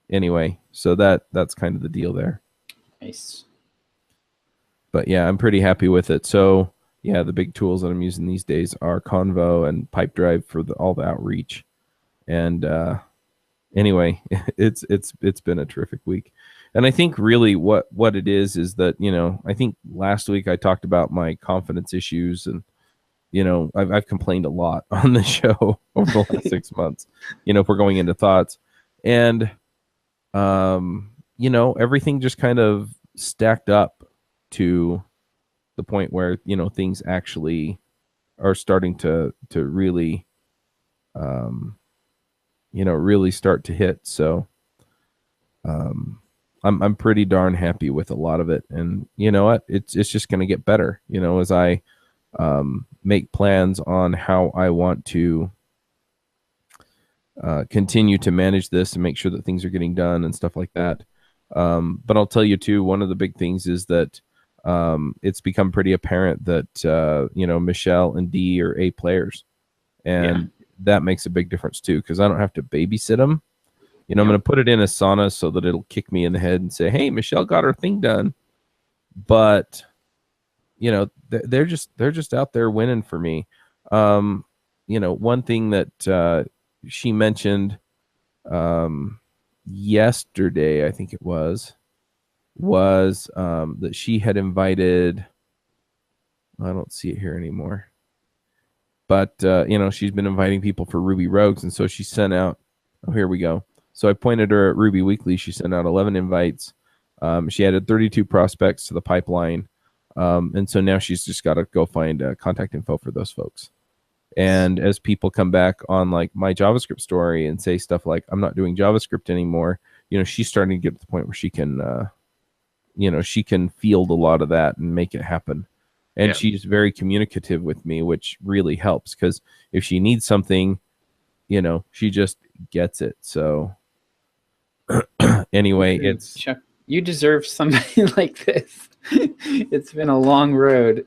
anyway, so that's kind of the deal there. Nice. But yeah, I'm pretty happy with it. So yeah, the big tools that I'm using these days are Convo and Pipedrive for all the outreach. And anyway, it's been a terrific week. And I think really what it is that, I think last week I talked about my confidence issues, and I've complained a lot on the show over the last 6 months, if we're going into thoughts. And everything just kind of stacked up to the point where, things actually are starting to really really start to hit. So I'm pretty darn happy with a lot of it. And you know what? It's just going to get better, as I make plans on how I want to continue to manage this and make sure that things are getting done and stuff like that. But I'll tell you too, one of the big things is that it's become pretty apparent that Michelle and Dee are A players, and that makes a big difference too, because I don't have to babysit them. I'm going to put it in Asana so that it'll kick me in the head and say, hey, Michelle got her thing done. But they're just out there winning for me. One thing that she mentioned yesterday, I think it was that she had invited, I don't see it here anymore, but she's been inviting people for Ruby Rogues, and so she sent out, oh, here we go. So I pointed her at Ruby Weekly. She sent out 11 invites. She added 32 prospects to the pipeline, and so now she's just got to go find contact info for those folks. And as people come back on like my JavaScript story and say stuff like, I'm not doing JavaScript anymore, she's starting to get to the point where she can she can field a lot of that and make it happen. And she's very communicative with me, which really helps, because if she needs something, she just gets it. So anyway, it's Chuck, you deserve somebody like this. It's been a long road.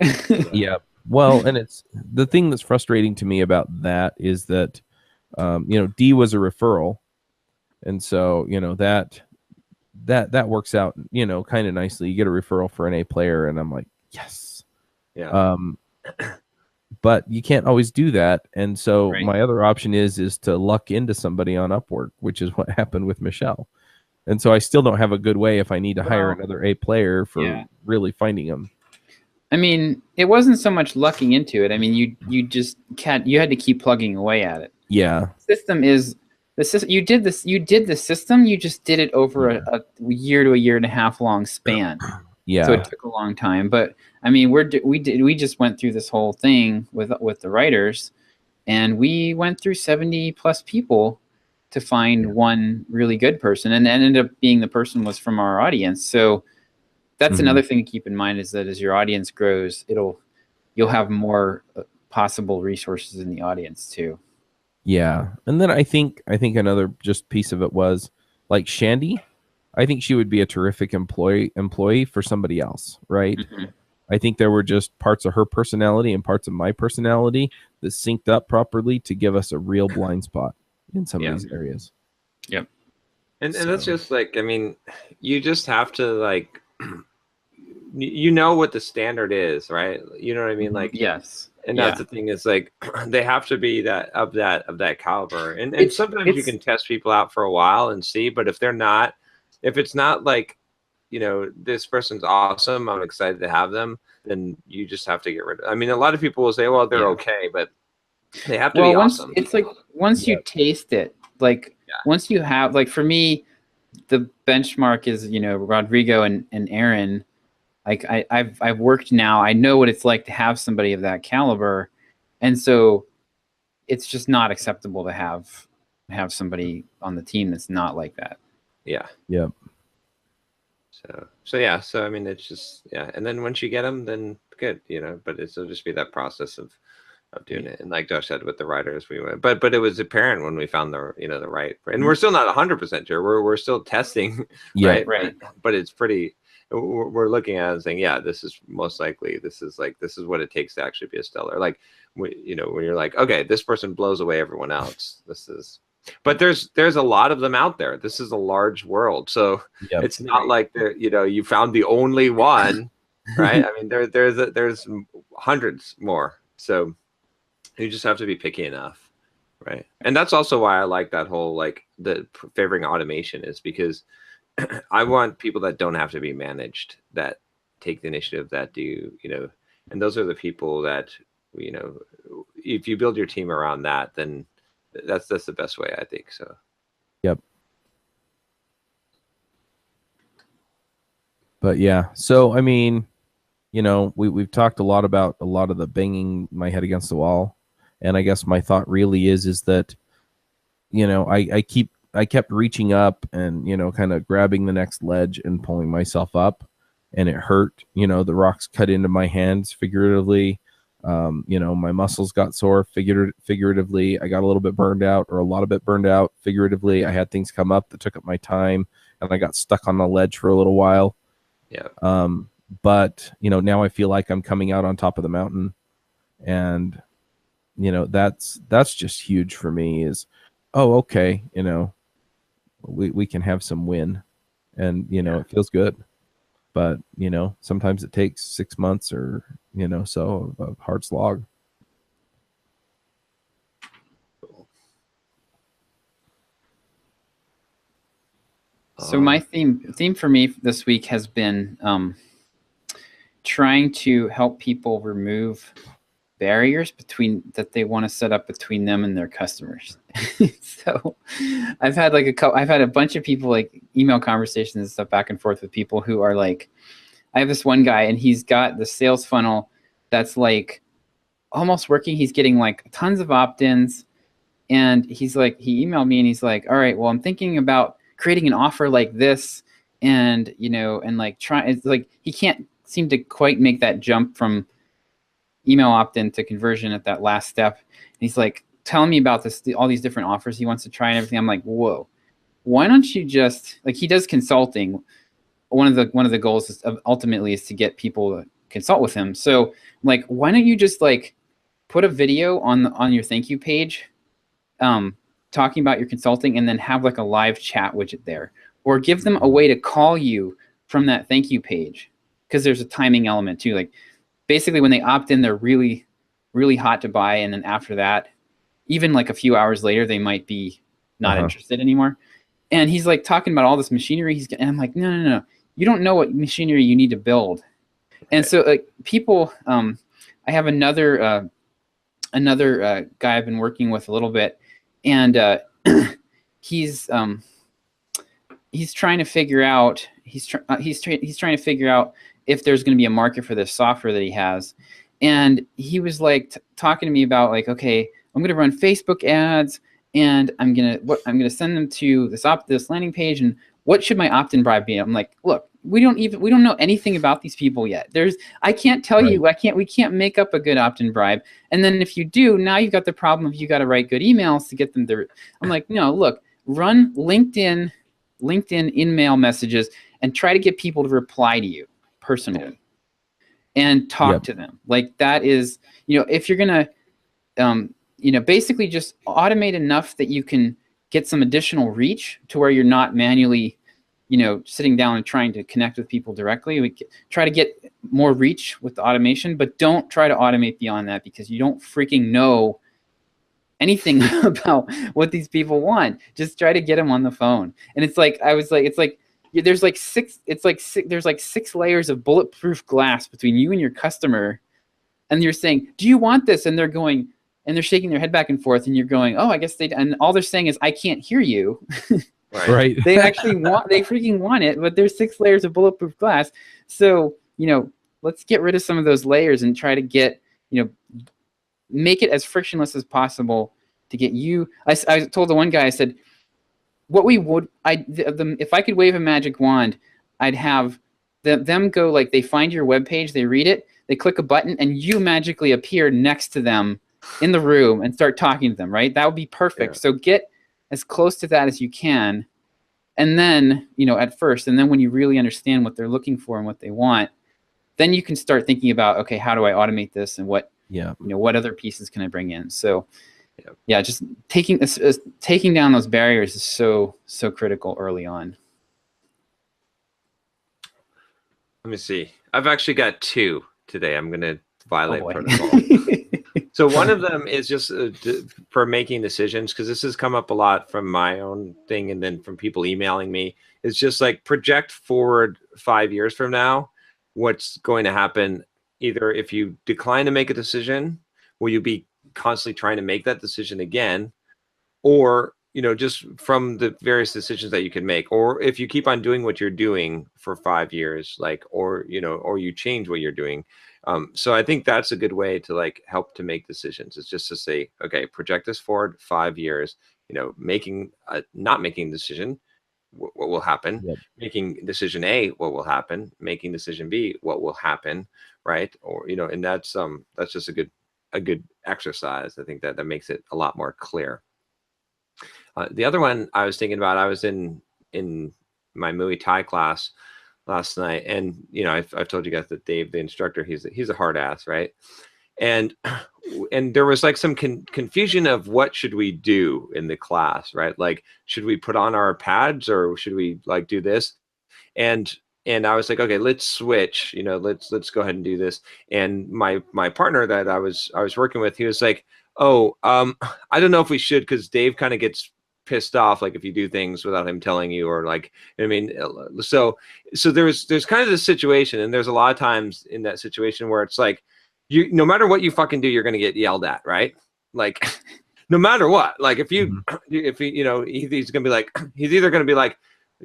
Yeah. Well, and it's the thing that's frustrating to me about that is that D was a referral, and so that works out kind of nicely. You get a referral for an A player, and I'm like, yes. Yeah. But you can't always do that, and so Right. my other option is to luck into somebody on Upwork, which is what happened with Michelle. And so I still don't have a good way if I need to hire another A player for really finding them. I mean, it wasn't so much lucking into it. I mean, you just can't. You had to keep plugging away at it. Yeah. System is the system. You did this. You did the system. You just did it over a year to a year and a half long span. Yeah. So it took a long time. But I mean, we just went through this whole thing with the writers, and we went through 70 plus people to find one really good person, and ended up being the person was from our audience. So that's another thing to keep in mind, is that as your audience grows, you'll have more possible resources in the audience too. Yeah. And then I think another just piece of it was like Shandy. I think she would be a terrific employee for somebody else, right? Mm-hmm. I think there were just parts of her personality and parts of my personality that synced up properly to give us a real blind spot in some of these areas. Yep. And that's just like, I mean, you just have to like, what the standard is, right? You know what I mean? Like, yes. And that's the thing is like they have to be that caliber. And sometimes you can test people out for a while and see, but if it's not like, this person's awesome, I'm excited to have them, then you just have to get rid of it. I mean, a lot of people will say, well, they're okay, but they have to be awesome. It's like once you taste it, like once you have, like for me, the benchmark is, Rodrigo and Aaron. Like I've worked now. I know what it's like to have somebody of that caliber, and so it's just not acceptable to have somebody on the team that's not like that. Yeah. Yeah. So I mean, it's just and then once you get them, then good, But it'll just be that process of doing it. And like Josh said, with the writers, we went, but it was apparent when we found the the right, and we're still not 100% sure. We're still testing, right? But it's pretty. We're looking at it and saying, this is most likely. This is what it takes to actually be a stellar. Like, when you're like, okay, this person blows away everyone else. But there's a lot of them out there. This is a large world, so it's not like you found the only one, right? I mean, there's hundreds more. So you just have to be picky enough, right? And that's also why I like that whole the favoring automation is because I want people that don't have to be managed, that take the initiative, that do, and those are the people that, if you build your team around that, then that's the best way, I think. So. Yep. But yeah, so I mean, we've talked a lot about a lot of the banging my head against the wall, and I guess my thought really is that, I kept reaching up and, kind of grabbing the next ledge and pulling myself up, and it hurt. The rocks cut into my hands figuratively. My muscles got sore figuratively. I got a little bit burned out, or a lot of it burned out figuratively. I had things come up that took up my time, and I got stuck on the ledge for a little while. Yeah. But, now I feel like I'm coming out on top of the mountain, and, that's just huge for me is, oh, okay. We can have some win, and it feels good, but sometimes it takes 6 months or so of a hard slog. So my theme for me this week has been trying to help people remove barriers that they want to set up between them and their customers. So I've had a bunch of people email conversations and stuff back and forth with people who are like, I have this one guy and he's got the sales funnel that's almost working. He's getting tons of opt-ins, and he's he emailed me and he's like, all right, well, I'm thinking about creating an offer like this, and it's he can't seem to quite make that jump from email opt-in to conversion at that last step. And he's telling me about all these different offers he wants to try and everything. I'm like, whoa, why don't you just he does consulting. One of the goals is ultimately to get people to consult with him. So why don't you just put a video on your thank you page, talking about your consulting, and then have a live chat widget there, or give them a way to call you from that thank you page, because there's a timing element too. Basically, when they opt in, they're really, really hot to buy, and then after that, even a few hours later, they might be not interested anymore. And he's talking about all this machinery. And I'm like, no, you don't know what machinery you need to build. And so people, I have another guy I've been working with a little bit, and he's trying to figure out he's trying to figure out if there's going to be a market for this software that he has. And he was talking to me about okay, I'm going to run Facebook ads, and I'm going to send them to this landing page, and what should my opt-in bribe be? I'm like, look, we don't know anything about these people yet. I can't tell you, we can't make up a good opt-in bribe. And then if you do, now you've got the problem of you got to write good emails to get them there. I'm like, no, look, run LinkedIn in-mail messages and try to get people to reply to you personally and talk to them. That is, if you're going to, basically just automate enough that you can get some additional reach to where you're not manually sitting down and trying to connect with people directly. We try to get more reach with the automation, but don't try to automate beyond that, because you don't freaking know anything about what these people want. Just try to get them on the phone. And there's like six layers of bulletproof glass between you and your customer. And you're saying, do you want this? And they're shaking their head back and forth, and you're going, oh, I guess and all they're saying is, I can't hear you. Right. They freaking want it, but there's 6 layers of bulletproof glass. So, let's get rid of some of those layers and try to get, make it as frictionless as possible to get you. I told the one guy, I said, if I could wave a magic wand, I'd have them go, like, they find your webpage, they read it, they click a button, and you magically appear next to them in the room and start talking to them, right? That would be perfect. Yeah. So get as close to that as you can. And then, at first, and then when you really understand what they're looking for and what they want, then you can start thinking about, okay, how do I automate this, and what other pieces can I bring in? So just taking down those barriers is so critical early on. Let me see. I've actually got 2 today. I'm going to violate protocol. So one of them is just for making decisions, because this has come up a lot from my own thing and then from people emailing me. It's just like, project forward 5 years from now. What's going to happen? Either if you decline to make a decision, will you be constantly trying to make that decision again? Or, just from the various decisions that you can make, or if you keep on doing what you're doing for 5 years, or you change what you're doing. So I think that's a good way to help to make decisions. It's just to say, okay, project this forward 5 years, not making a decision, what will happen? Yep. Making decision A, what will happen? Making decision B, what will happen? Right. Or, and that's just a good exercise. I think that makes it a lot more clear. The other one I was thinking about, I was in my Muay Thai class last night, and I've told you guys that Dave, the instructor, he's a hard ass, right? And there was some confusion of what should we do in the class, right? Like, should we put on our pads, or should we do this? And I was like, okay, let's switch, let's go ahead and do this. And my partner that I was working with, he was like, oh, I don't know if we should, because Dave kind of gets pissed off if you do things without him telling you, or so there's kind of this situation, and there's a lot of times in that situation where it's no matter what you fucking do, you're going to get yelled at, right? No matter what, if you he's going to be he's either going to be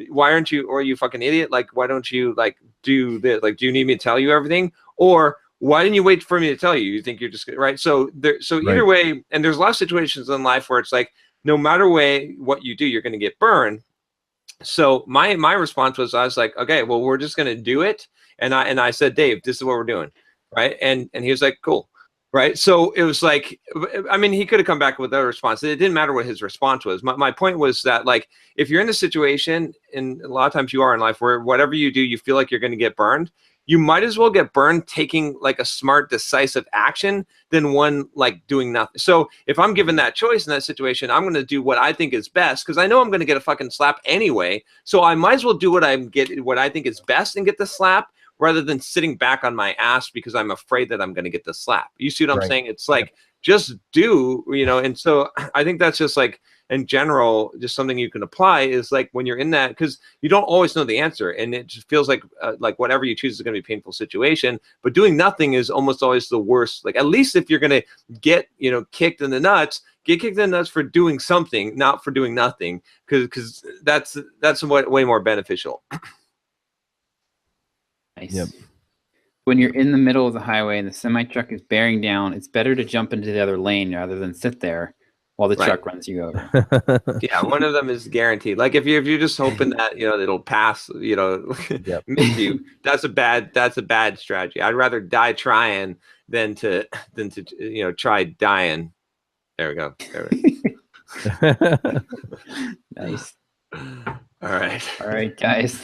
why aren't you, or you fucking idiot, why don't you do this, do you need me to tell you everything, or why didn't you wait for me to tell you? You think you're just right? So either way, and there's a lot of situations in life where it's no matter what you do, you're going to get burned. So my response was, I was like, okay, well, we're just going to do it. And I said, Dave, this is what we're doing. Right. And he was like, cool. Right. So it was he could have come back with a response. It didn't matter what his response was. My point was that if you're in a situation, and a lot of times you are in life, where whatever you do, you feel like you're going to get burned, you might as well get burned taking a smart, decisive action than one doing nothing. So if I'm given that choice in that situation, I'm going to do what I think is best, because I know I'm going to get a fucking slap anyway. So I might as well do what I think is best and get the slap, rather than sitting back on my ass because I'm afraid that I'm going to get the slap. You see what I'm saying? It's just do, and so I think that's just in general, just something you can apply is when you're in that, because you don't always know the answer, and it just feels like whatever you choose is going to be a painful situation. But doing nothing is almost always the worst. At least if you're going to get kicked in the nuts, get kicked in the nuts for doing something, not for doing nothing, because that's way more beneficial. Nice. Yep. When you're in the middle of the highway and the semi truck is bearing down, it's better to jump into the other lane rather than sit there while the truck runs you over. Yeah, one of them is guaranteed. If you're just hoping that it'll pass, miss you, that's a bad strategy. I'd rather die trying than to try dying. There we go. Nice. All right, guys.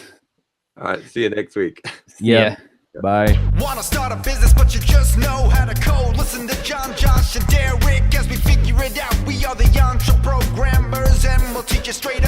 All right, see you next week. Yeah. Bye. Wanna start a business, but you just know how to code. Listen to John, Josh, and Derek as we figure it out. We are the EntreProgrammers, and we'll teach you straight